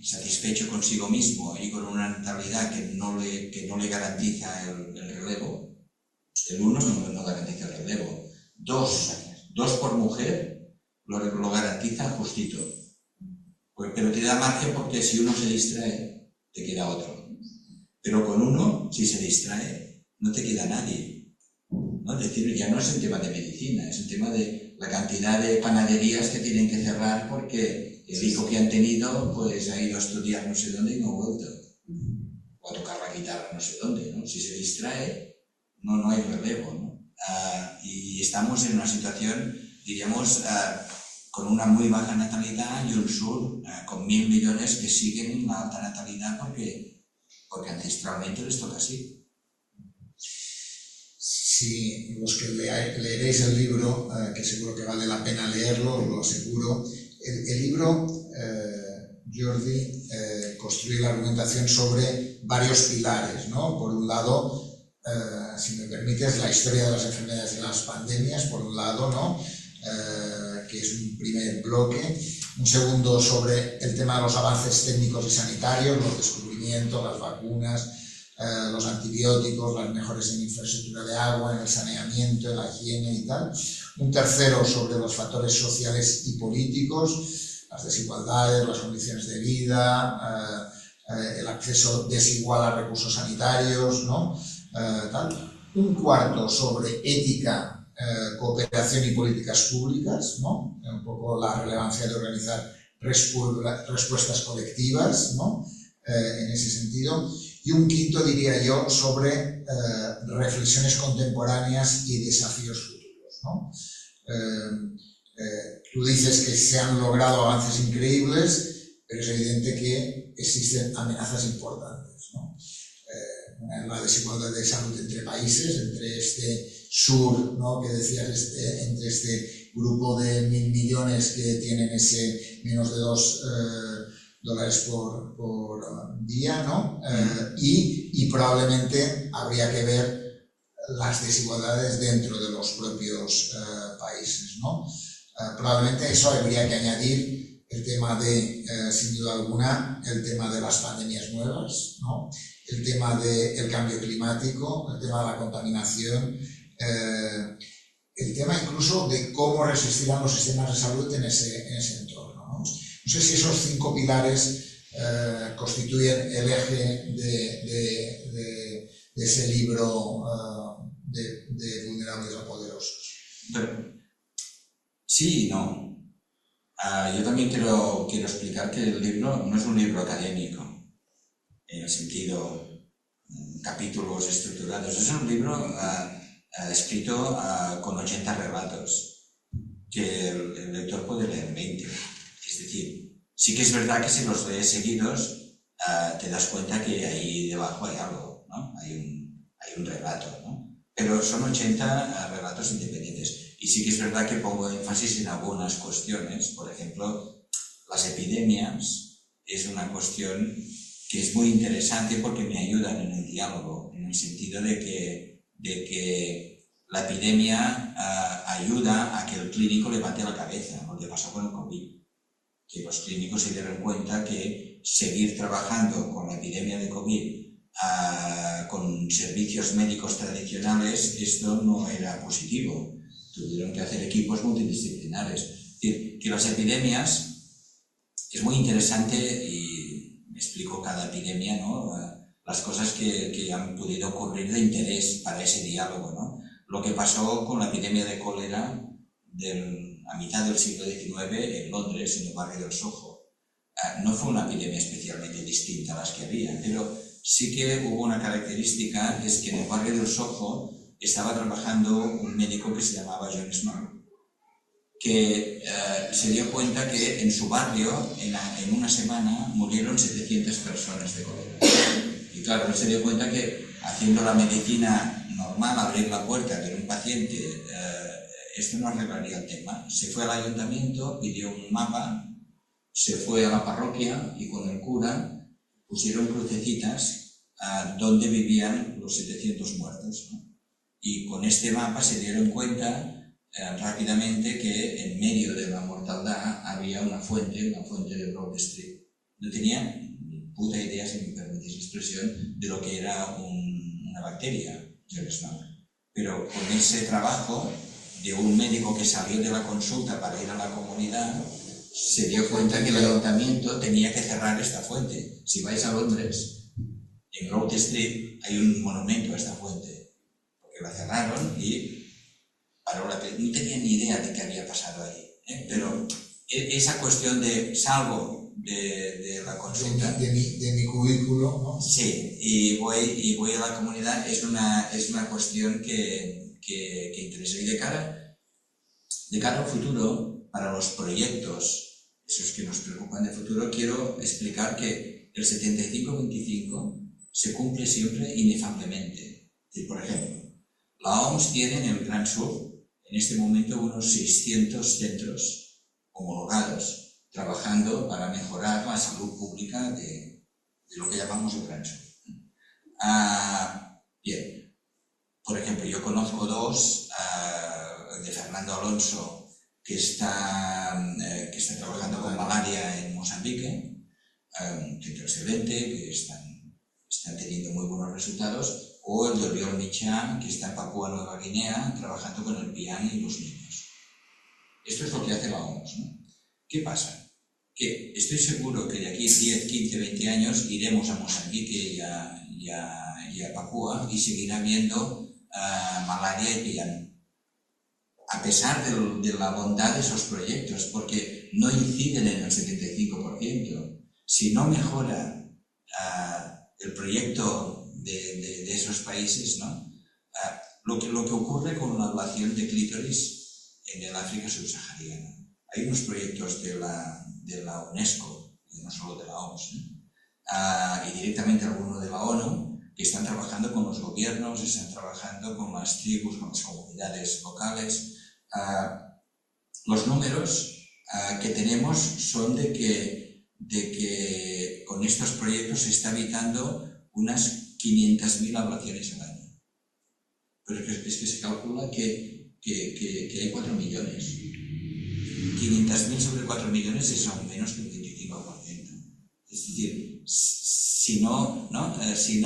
satisfecho consigo mismo y con una natalidad que no le garantiza el relevo, el 1 no garantiza el relevo, 2 por mujer lo garantiza justito, pero te da margen porque si uno se distrae, te queda otro, pero con uno, si se distrae, no te queda nadie, ¿no? Es decir, ya no es el tema de medicina, es el tema de la cantidad de panaderías que tienen que cerrar porque el hijo que han tenido pues ha ido a estudiar no sé dónde y no ha vuelto, o a tocar la guitarra no sé dónde, ¿no? Si se distrae, no hay relevo, ¿no? Y estamos en una situación, diríamos, con una muy baja natalidad y un sur con 1.000 millones que siguen la alta natalidad porque ancestralmente les toca así. Si los que leeréis el libro, que seguro que vale la pena leerlo, os lo aseguro, el libro, Jordi, construye la argumentación sobre varios pilares, ¿no? Por un lado, si me permites, la historia de las enfermedades y las pandemias, por un lado, ¿no? Que es un primer bloque. Un segundo sobre el tema de los avances técnicos y sanitarios, los descubrimientos, las vacunas, los antibióticos, las mejoras en infraestructura de agua, en el saneamiento, en la higiene y tal. Un tercero sobre los factores sociales y políticos, las desigualdades, las condiciones de vida, el acceso desigual a recursos sanitarios, ¿no? Tal. Un cuarto sobre ética, cooperación y políticas públicas, ¿no? Un poco la relevancia de organizar respuestas colectivas, ¿no? En ese sentido. Y un quinto, diría yo, sobre reflexiones contemporáneas y desafíos futuros, ¿no? Tú dices que se han logrado avances increíbles, pero es evidente que existen amenazas importantes, ¿no? Una es la desigualdad de salud entre países, entre este sur, ¿no? Que decías, entre este grupo de 1.000 millones que tienen ese menos de $2 por día, ¿no? Y probablemente habría que ver las desigualdades dentro de los propios países, ¿no? Probablemente eso habría que añadir el tema de, sin duda alguna, el tema de las pandemias nuevas, ¿no? El tema del cambio climático, el tema de la contaminación, el tema incluso de cómo resistirán los sistemas de salud en ese entorno, ¿no? No sé si esos 5 pilares constituyen el eje de ese libro de vulnerables a poderosos. Pero, sí y no. Yo también quiero explicar que el libro no es un libro académico, en el sentido capítulos estructurados. Es un libro escrito con 80 relatos, que el lector puede leer 20. Es decir, sí que es verdad que si los lees seguidos, te das cuenta que ahí debajo hay algo, ¿no? Hay un relato, ¿no? Pero son 80 relatos independientes. Y sí que es verdad que pongo énfasis en algunas cuestiones. Por ejemplo, las epidemias es una cuestión que es muy interesante porque me ayudan en el diálogo, en el sentido de que la epidemia ayuda a que el clínico levante la cabeza, lo que pasó con el COVID. Que los clínicos se dieron cuenta que seguir trabajando con la epidemia de COVID con servicios médicos tradicionales, esto no era positivo. Tuvieron que hacer equipos multidisciplinares. Es decir, que las epidemias es muy interesante y me explico cada epidemia, ¿no? Las cosas que han podido ocurrir de interés para ese diálogo, ¿no? Lo que pasó con la epidemia de cólera a mitad del siglo XIX en Londres, en el barrio del Soho. No fue una epidemia especialmente distinta a las que había, pero sí que hubo una característica, es que en el barrio del Soho estaba trabajando un médico que se llamaba John Snow, que se dio cuenta que en su barrio, en una semana, murieron 700 personas de cólera. Y claro, él se dio cuenta que haciendo la medicina normal, abrir la puerta de un paciente, esto no arreglaría el tema. Se fue al ayuntamiento, pidió un mapa se fue a la parroquia y con el cura pusieron crucecitas donde vivían los 700 muertos, ¿no? Y con este mapa se dieron cuenta rápidamente que en medio de la mortandad había una fuente de Broad Street. No tenían ni puta idea, si me permitís la expresión, de lo que era una bacteria, pero con ese trabajo de un médico que salió de la consulta para ir a la comunidad, se dio cuenta que el ayuntamiento tenía que cerrar esta fuente. Si vais a Londres, en Broad Street hay un monumento a esta fuente, porque la cerraron y paró la película. No tenía ni idea de qué había pasado ahí, pero esa cuestión de salgo de la consulta, de mi cubículo, ¿no? Sí, y voy a la comunidad, es una cuestión que interesa. Y de cara al futuro, para los proyectos, esos que nos preocupan de futuro, quiero explicar que el 75-25 se cumple siempre inefablemente. Por ejemplo, la OMS tiene en el Gran Sur en este momento unos 600 centros homologados trabajando para mejorar la salud pública de lo que llamamos el Gran Sur. Bien, por ejemplo, yo conozco dos, de Fernando Alonso, que está trabajando con malaria en Mozambique, un centro excelente, que están teniendo muy buenos resultados, o el de Oriol Mitjà, que está en Papúa Nueva Guinea, trabajando con el piano y los niños. Esto es lo que hace la OMS, ¿no? ¿Qué pasa? Que estoy seguro que de aquí 10, 15, 20 años iremos a Mozambique y a Papúa y seguirá habiendo malaria y piano. A pesar de la bondad de esos proyectos, porque no inciden en el 75%. Si no mejora el proyecto de esos países, ¿no? Lo que ocurre con la ablación de clítoris en el África subsahariana. Hay unos proyectos de la UNESCO, no solo de la OMS, ¿no? Y directamente algunos de la ONU, que están trabajando con los gobiernos, están trabajando con las tribus, con las comunidades locales. Los números que tenemos son de que con estos proyectos se está evitando unas 500.000 ablaciones al año. Pero es que se calcula que hay 4 millones. 500.000 sobre 4 millones son menos que el 25%. Es decir, si no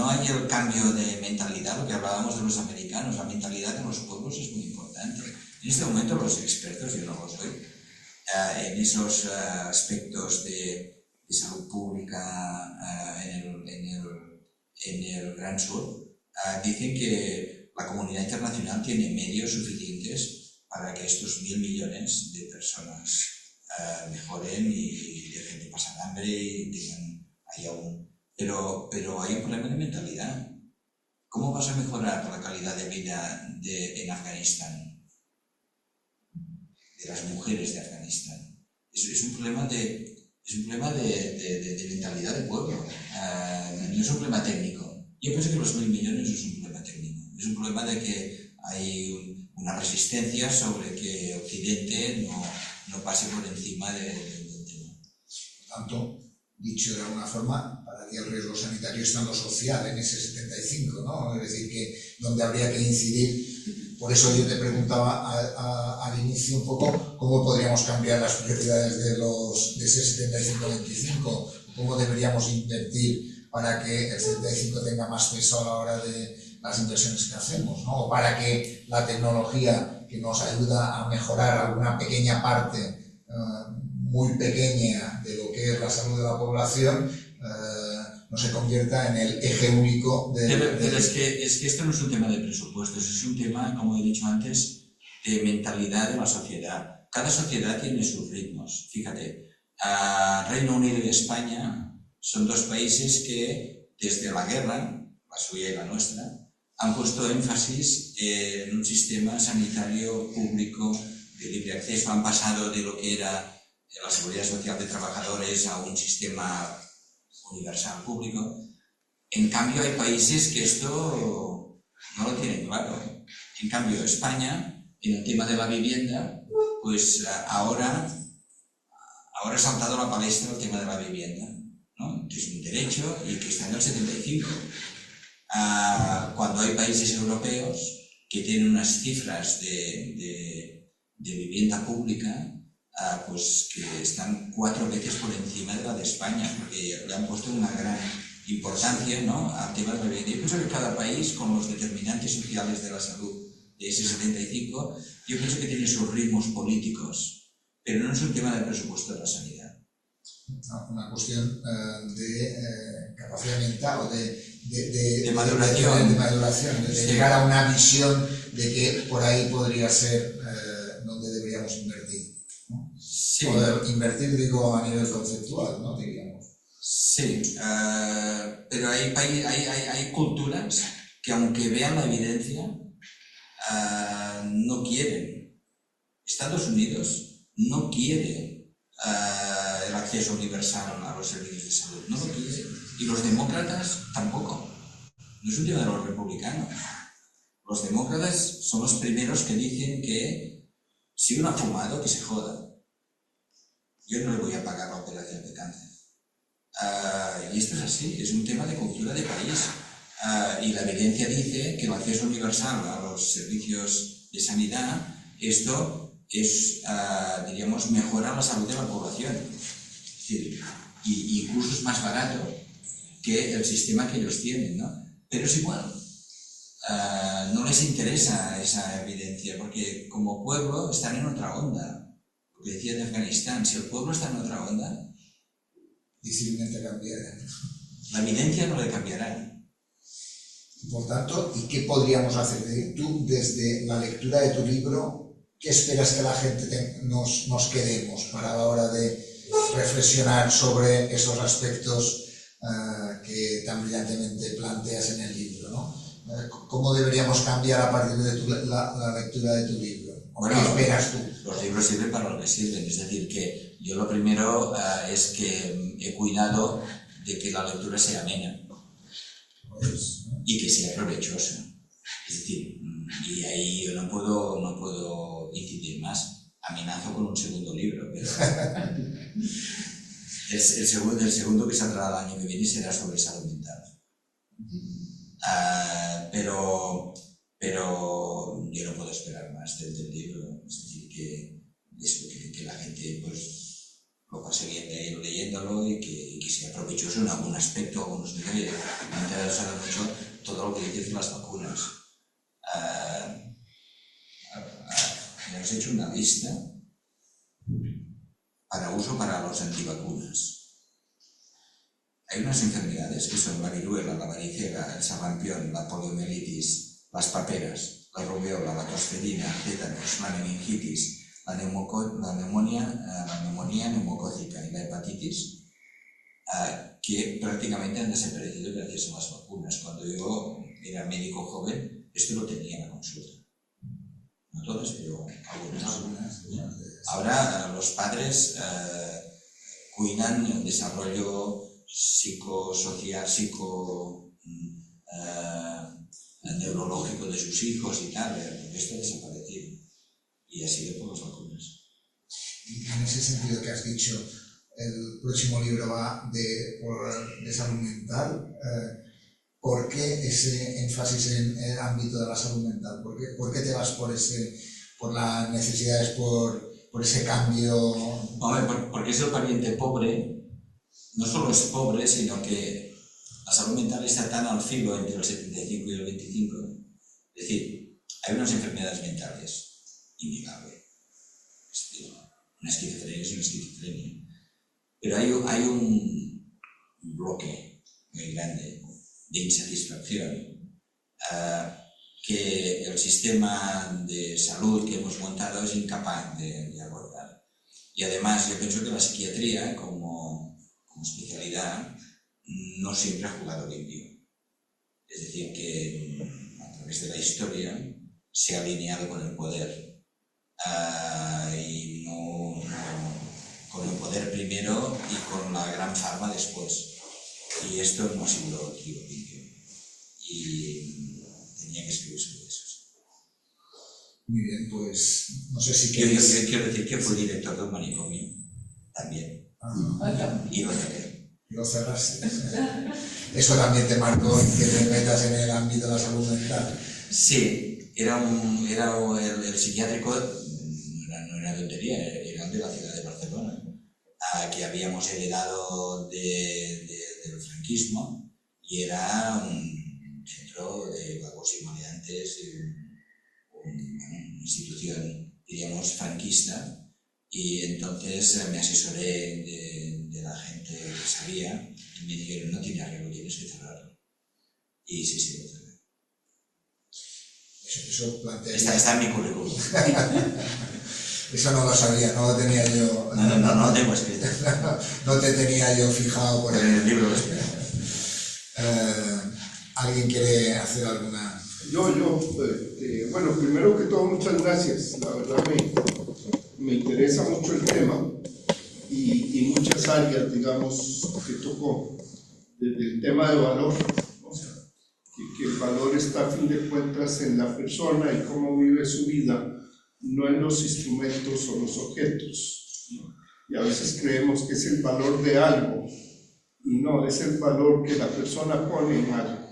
hay el cambio de mentalidad, lo que hablábamos de los americanos, la mentalidad de los pueblos es muy importante. En este momento los expertos, yo no lo soy, en esos aspectos de salud pública en el Gran Sur, dicen que la comunidad internacional tiene medios suficientes para que estos 1.000 millones de personas mejoren y dejen de pasar hambre y tengan ahí aún. Pero hay un problema de mentalidad. ¿Cómo vas a mejorar la calidad de vida en Afganistán? De las mujeres de Afganistán. Es un problema de mentalidad del pueblo. No es un problema técnico. Yo pienso que los 1.000 millones es un problema técnico. Es un problema de que hay una resistencia sobre que Occidente no pase por encima del tema. Por tanto, dicho de alguna forma, para ti el riesgo sanitario está en lo social, en ese 75, ¿no? Es decir, que donde habría que incidir. Por eso yo te preguntaba al inicio un poco cómo podríamos cambiar las prioridades de ese 75-25, cómo deberíamos invertir para que el 75 tenga más peso a la hora de las inversiones que hacemos, ¿no? O para que la tecnología que nos ayuda a mejorar alguna pequeña parte, muy pequeña, de lo que es la salud de la población, no se convierta en el eje único de... Pero es que esto no es un tema de presupuestos, es un tema, como he dicho antes, de mentalidad de la sociedad. Cada sociedad tiene sus ritmos. Fíjate, Reino Unido y España son dos países que desde la guerra, la suya y la nuestra, han puesto énfasis en un sistema sanitario público de libre acceso. Han pasado de lo que era la seguridad social de trabajadores a un sistema universal público. En cambio, hay países que esto no lo tienen claro. En cambio, España, en el tema de la vivienda, pues ahora ahora ha saltado a la palestra el tema de la vivienda, ¿no? Que es un derecho y que está en el 75. Cuando hay países europeos que tienen unas cifras de vivienda pública pues que están 4 veces por encima de la de España, porque le han puesto una gran importancia, ¿no?, al tema de la vivienda. Yo pienso que cada país, con los determinantes sociales de la salud de ese 75, yo pienso que tiene sus ritmos políticos, pero no es un tema del presupuesto de la sanidad. Una cuestión de capacidad mental o de maduración. De maduración, de llegar a una visión de que por ahí podría ser donde deberíamos invertir, ¿no? Sí. Poder invertir, digo, a nivel conceptual, ¿no? Diríamos. Sí, pero hay culturas que, aunque vean la evidencia, no quieren. Estados Unidos no quiere el acceso universal a los servicios de salud, no lo quiere. Y los demócratas tampoco. No es un tema de los republicanos. Los demócratas son los primeros que dicen que si uno ha fumado, que se joda. Yo no le voy a pagar la operación de cáncer. Y esto es así, es un tema de cultura de país. Y la evidencia dice que el acceso universal a los servicios de sanidad, esto es, diríamos, mejora la salud de la población. Es decir, y incluso es más barato que el sistema que ellos tienen, ¿no? Pero es igual. No les interesa esa evidencia, porque como pueblo están en otra onda. Lo que decía de Afganistán, si el pueblo está en otra onda, difícilmente cambiará. La evidencia no le cambiará. Por tanto, ¿y qué podríamos hacer? Tú, desde la lectura de tu libro, ¿qué esperas que la gente nos quedemos para la hora de reflexionar sobre esos aspectos que tan brillantemente planteas en el libro, ¿no? ¿Cómo deberíamos cambiar a partir de la lectura de tu libro? Bueno, ¿qué esperas tú? Los libros sirven para lo que sirven, es decir, que yo lo primero es que he cuidado de que la lectura sea amena y que sea provechosa. Es decir, y ahí yo no puedo incidir más. Amenazo con un segundo libro, pero el segundo que saldrá el año que viene será sobre salud mental. Pero yo no puedo esperar más del libro, es decir, que la gente pues lo pase bien leyéndolo y que sea provechoso en algún aspecto, algunos niveles. Me ha interesado mucho todo lo que dices de las vacunas. Hemos hecho una lista para uso para los antivacunas. Hay unas enfermedades que son la viruela, la varicela, el sarampión, la poliomielitis, las paperas, la rubiola, la tosferina, el tétanos, la meningitis, la neumonía neumocócica y la hepatitis, que prácticamente han desaparecido gracias a las vacunas. Cuando yo era médico joven, esto lo tenía en la consulta. No todas, pero algunas. Ahora los padres cuidan el desarrollo psicosocial, neurológico de sus hijos y tal, porque esto ha desaparecido y ha sido por las vacunas. En ese sentido que has dicho, el próximo libro va de salud mental. ¿Por qué ese énfasis en el ámbito de la salud mental? ¿Por qué te vas por las necesidades, por ese cambio? Porque es el pariente pobre. No solo es pobre, sino que la salud mental está tan al filo entre el 75 y el 25. Es decir, hay unas enfermedades mentales, innegable. Una esquizofrenia es una esquizofrenia. Pero hay un bloque muy grande de insatisfacción que el sistema de salud que hemos montado es incapaz de abordar. Y además yo pienso que la psiquiatría como especialidad no siempre ha jugado limpio. Es decir, que a través de la historia se ha alineado con el poder y no con el poder primero y con la gran farma después. Y esto no ha sido tiro limpio. Y tenía que escribir sobre eso. Muy bien, pues no sé si quieres... Yo quiero decir que fui director de un manicomio. también. también. Y lo cerré. Lo cerraste. Eso también te marcó que te metas en el ámbito de la salud mental. Sí, el psiquiátrico, no era tontería, era de la ciudad de Barcelona, que habíamos heredado del franquismo, y era un centro de vagos y maleantes, una institución, diríamos, franquista, y entonces me asesoré de la gente que sabía y me dijeron: no tiene arreglo, tienes que cerrarlo. Y sí, lo cerré. Eso plantea... Está en mi currículum. Eso no lo sabía, no lo tenía yo... No lo tengo escrito. No te tenía yo fijado por Pero ahí. en el libro lo espero. ¿Alguien quiere hacer alguna...? Bueno, primero que todo, muchas gracias. La verdad me interesa mucho el tema y muchas áreas, digamos, que tocó. Desde el tema de valor, o sea, que el valor está a fin de cuentas en la persona y cómo vive su vida, no en los instrumentos o los objetos, ¿no? Y a veces creemos que es el valor de algo, y no, es el valor que la persona pone en algo.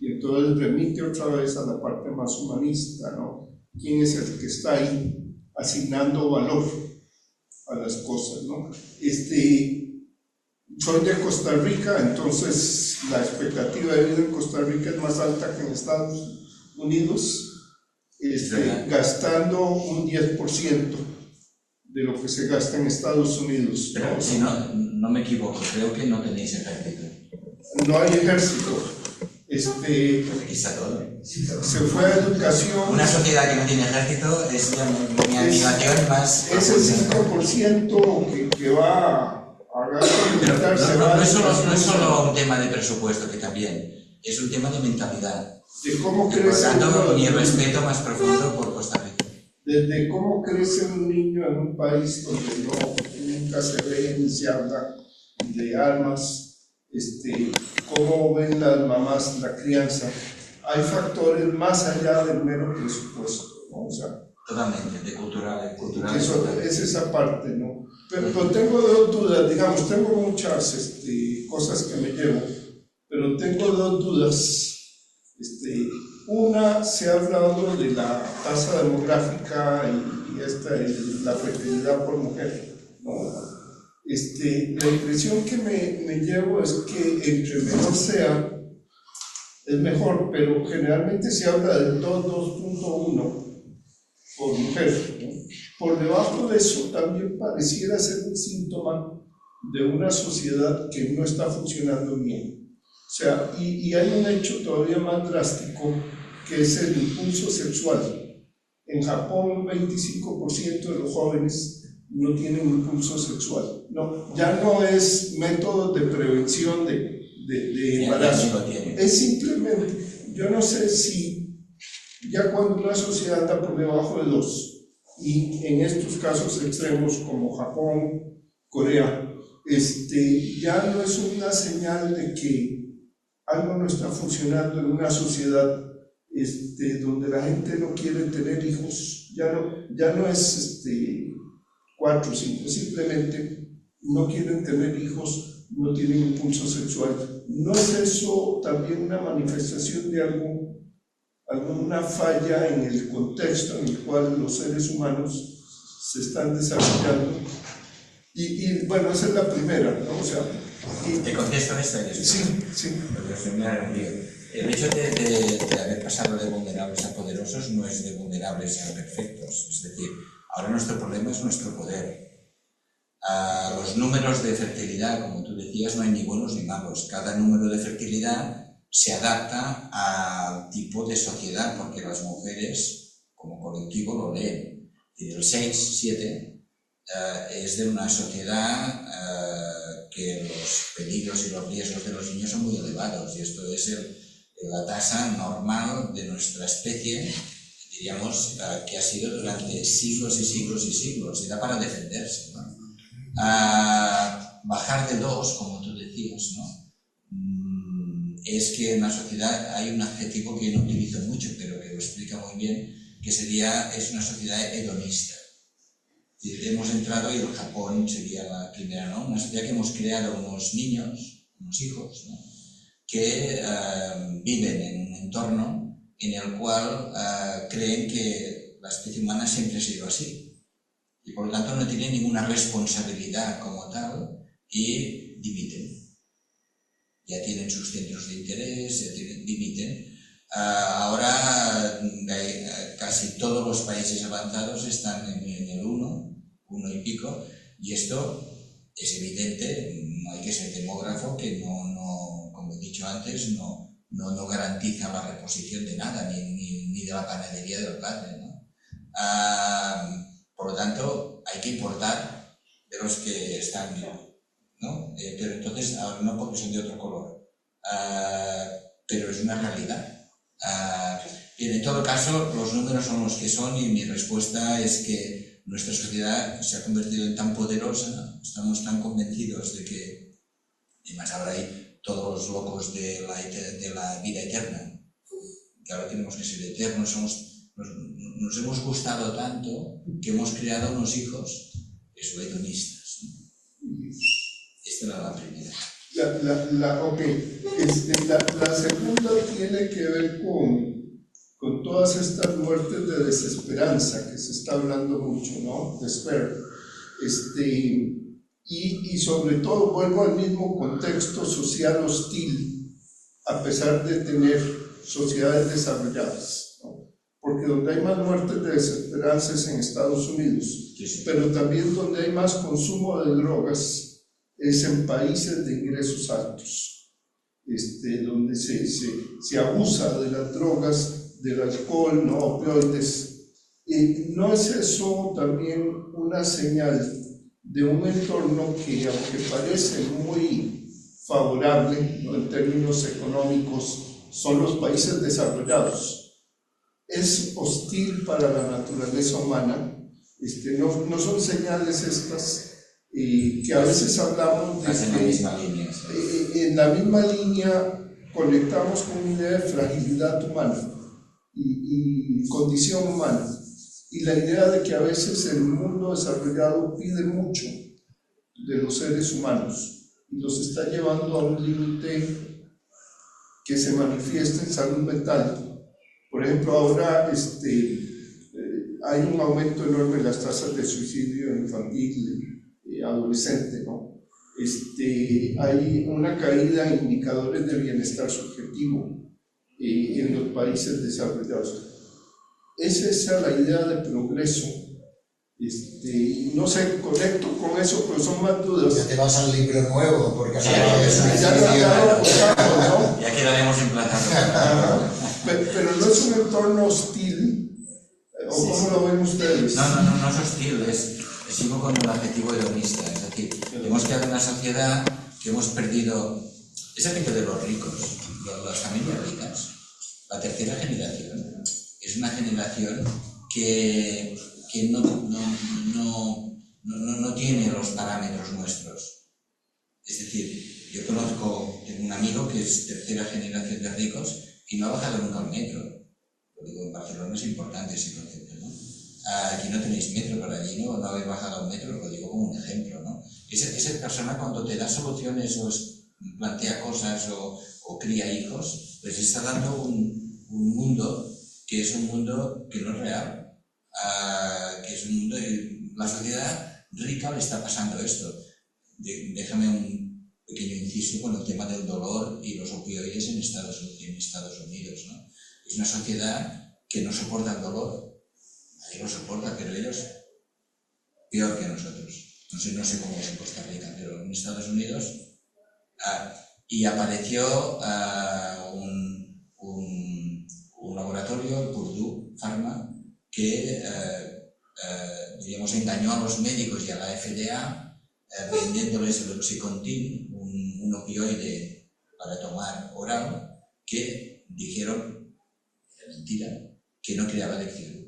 Y entonces remite otra vez a la parte más humanista, ¿no? ¿Quién es el que está ahí asignando valor a las cosas, ¿no? Soy de Costa Rica, entonces la expectativa de vida en Costa Rica es más alta que en Estados Unidos, gastando un 10% de lo que se gasta en Estados Unidos. Pero si no me equivoco, creo que no tenéis ejército. No hay ejército. Aquí está todo. Se fue a educación. Una sociedad que no tiene ejército es mi animación más... Ese 5% que va a gasto militar se va a educación. No es solo un tema de presupuesto, que también es un tema de mentalidad. De cómo Por crece. lo tanto, mi respeto más profundo por Costa Rica. Desde cómo crece un niño en un país donde nunca se ve ni se habla de armas, cómo ven las mamás la crianza. Hay factores más allá del mero presupuesto, ¿no? O sea, totalmente, de cultural. Eso, es esa parte, ¿no? Pero tengo dos dudas, digamos, tengo muchas cosas que me llevo, pero tengo dos dudas. Una, se ha hablado de la tasa demográfica y la fertilidad por mujer, ¿no? La impresión que me llevo es que entre menor sea, es mejor, pero generalmente se habla del 2.1 por mujer, ¿no? Por debajo de eso también pareciera ser un síntoma de una sociedad que no está funcionando bien. O sea, y hay un hecho todavía más drástico, que es el impulso sexual. En Japón, un 25% de los jóvenes no tienen impulso sexual. No, ya no es método de prevención de embarazo. Es simplemente, yo no sé si ya cuando una sociedad anda por debajo de 2, y en estos casos extremos como Japón, Corea, ya no es una señal de que algo no está funcionando en una sociedad donde la gente no quiere tener hijos. Ya no es 4 o 5, simplemente no quieren tener hijos, no tienen impulso sexual. ¿No es eso también una manifestación de alguna falla en el contexto en el cual los seres humanos se están desarrollando? Y bueno, esa es la primera, ¿no? O sea, ¿te contesto esta? Sí. El hecho de haber pasado de vulnerables a poderosos no es de vulnerables a perfectos. Es decir, ahora nuestro problema es nuestro poder. Los números de fertilidad, como tú decías, no hay ni buenos ni malos. Cada número de fertilidad se adapta al tipo de sociedad, porque las mujeres, como colectivo, lo leen. El 6, 7 es de una sociedad que los peligros y los riesgos de los niños son muy elevados, y esto es la tasa normal de nuestra especie, diríamos, que ha sido durante siglos y siglos y siglos, y da para defenderse, ¿no? Bajar de 2, como tú decías, ¿no? Es que en la sociedad hay un adjetivo que no utilizo mucho, pero que lo explica muy bien, que es una sociedad hedonista. Es Hemos entrado, y el Japón sería la primera, ¿no? Una sociedad que hemos creado unos niños, unos hijos, ¿no? Que viven en un entorno en el cual creen que la especie humana siempre ha sido así y por lo tanto no tienen ninguna responsabilidad como tal y dimiten. Ya tienen sus centros de interés, dimiten. Ahora casi todos los países avanzados están en el 1 y pico, y esto es evidente. No hay que ser demógrafo, que no, como he dicho antes, no garantiza la reposición de nada, ni de la panadería del padre, ¿no? Por lo tanto, hay que importar de los que están, ¿no? Pero entonces, no porque son de otro color, pero es una realidad. Bien, en todo caso, los números son los que son, y mi respuesta es que nuestra sociedad se ha convertido en tan poderosa, estamos tan convencidos de que, además ahora hay todos los locos de la vida eterna, que ahora tenemos que ser eternos, nos hemos gustado tanto que hemos creado unos hijos hedonistas, ¿no? Esta era la primera. La segunda tiene que ver con todas estas muertes de desesperanza que se está hablando mucho, ¿no? Despair. Y sobre todo vuelvo al mismo contexto social hostil, a pesar de tener sociedades desarrolladas, ¿no? Porque donde hay más muertes de desesperanza es en Estados Unidos, sí. Pero también donde hay más consumo de drogas es en países de ingresos altos, donde se abusa de las drogas, del alcohol, ¿no? Opioides. ¿No es eso también una señal de un entorno que, aunque parece muy favorable, ¿no? En términos económicos, son los países desarrollados? Es hostil para la naturaleza humana. No son señales estas que a veces hablamos de en la misma línea, en la misma línea conectamos con una idea de fragilidad humana y condición humana, y la idea de que a veces el mundo desarrollado pide mucho de los seres humanos y los está llevando a un límite que se manifiesta en salud mental. Por ejemplo, ahora hay un aumento enorme en las tasas de suicidio infantil, adolescente, ¿no? Hay una caída en indicadores de bienestar subjetivo en los países desarrollados. ¿Es esa la idea de progreso? No sé, conecto con eso, pero son más dudas. Ya te vas al libro nuevo, porque ya quedaremos emplazados. Pero no es un entorno hostil, ¿o sí, cómo lo ven ustedes? No es hostil, sigo con el adjetivo hedonista, es decir, hemos creado una sociedad que hemos perdido, es el de los ricos, las familias ricas, la tercera generación, es una generación que no tiene los parámetros nuestros. Es decir, yo tengo un amigo que es tercera generación de ricos y no ha bajado nunca al metro. Lo digo, en Barcelona es importante ese concepto, ¿no? Aquí no tenéis metro, pero allí no habéis bajado a un metro, lo digo como un ejemplo, ¿no? Esa persona, cuando te da soluciones o plantea cosas o cría hijos, pues está dando un mundo que es un mundo que no es real, que es un mundo y la sociedad rica le está pasando esto. Déjame un pequeño inciso con el tema del dolor y los opioides en Estados Unidos, ¿no? Es una sociedad que no soporta el dolor. Nadie lo soporta, pero ellos peor que nosotros. No sé cómo es en Costa Rica, pero en Estados Unidos. Y apareció un laboratorio, Purdue Pharma, que engañó a los médicos y a la FDA vendiéndoles el Oxycontin, un opioide para tomar oral, que dijeron, era mentira, que no creaba adicción.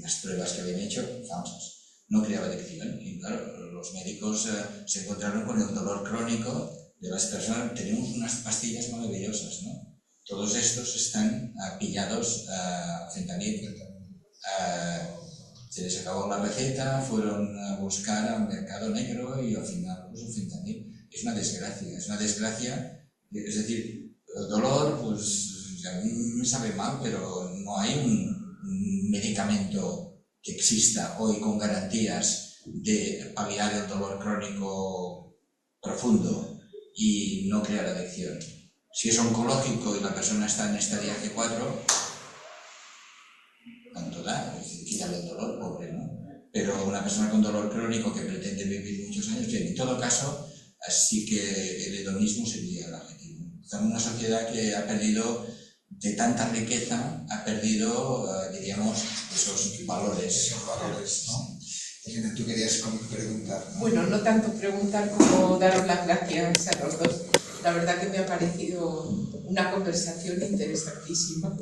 Las pruebas que habían hecho, falsas, no creaba adicción. Y claro, los médicos se encontraron con el dolor crónico de las personas. Tenemos unas pastillas maravillosas, ¿no? Todos estos están pillados a fentanilo. se les acabó la receta, fueron a buscar al mercado negro y al final pues un fentanil. Es una desgracia, es decir, el dolor, pues a mí me sabe mal, pero no hay un medicamento que exista hoy con garantías de paliar el dolor crónico profundo y no crear adicción. Si es oncológico y la persona está en estadio G4, tanto da, es decir, quitarle el dolor, pobre, ¿no? Pero una persona con dolor crónico que pretende vivir muchos años, bien, en todo caso, sí que el hedonismo sería el adjetivo. Estamos en una sociedad que ha perdido, de tanta riqueza, ha perdido, diríamos, esos valores. Esos valores, ¿no? Elena, tú querías preguntar, ¿no? Bueno, no tanto preguntar como daros las gracias a los dos. La verdad que me ha parecido una conversación interesantísima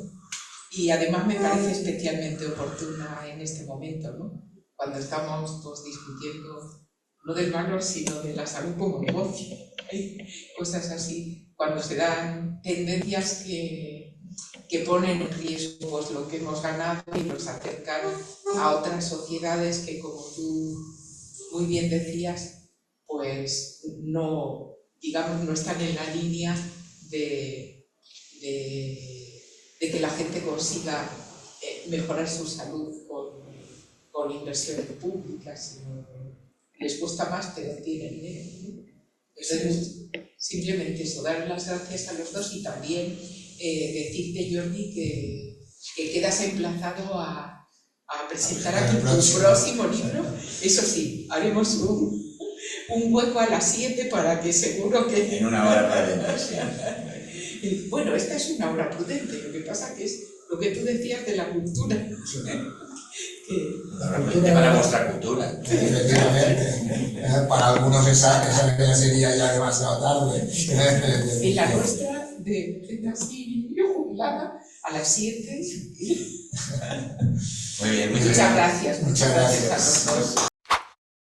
y además me parece especialmente oportuna en este momento, ¿no? Cuando estamos pues, discutiendo no del valor, sino de la salud como negocio, cosas así, cuando se dan tendencias que ponen en riesgo pues, lo que hemos ganado y nos acercan a otras sociedades que, como tú muy bien decías, pues no, digamos, no están en la línea de que la gente consiga mejorar su salud con inversiones públicas, sino que les cuesta más, pero tienen dinero. Entonces, simplemente eso, dar las gracias a los dos y también decirte, Jordi, que quedas emplazado a presentar aquí tu próximo libro. Eso sí, haremos un hueco a las 7 para que seguro que... En una hora prudente. Bueno, esta es una hora prudente, lo que pasa que es lo que tú decías de la cultura. La prudente para vuestra cultura. Efectivamente. Para algunos esa ya sería ya demasiado tarde. En la nuestra, de así, yo jubilada, a las 7. Muy bien, Muchas gracias. Muchas gracias. A los dos.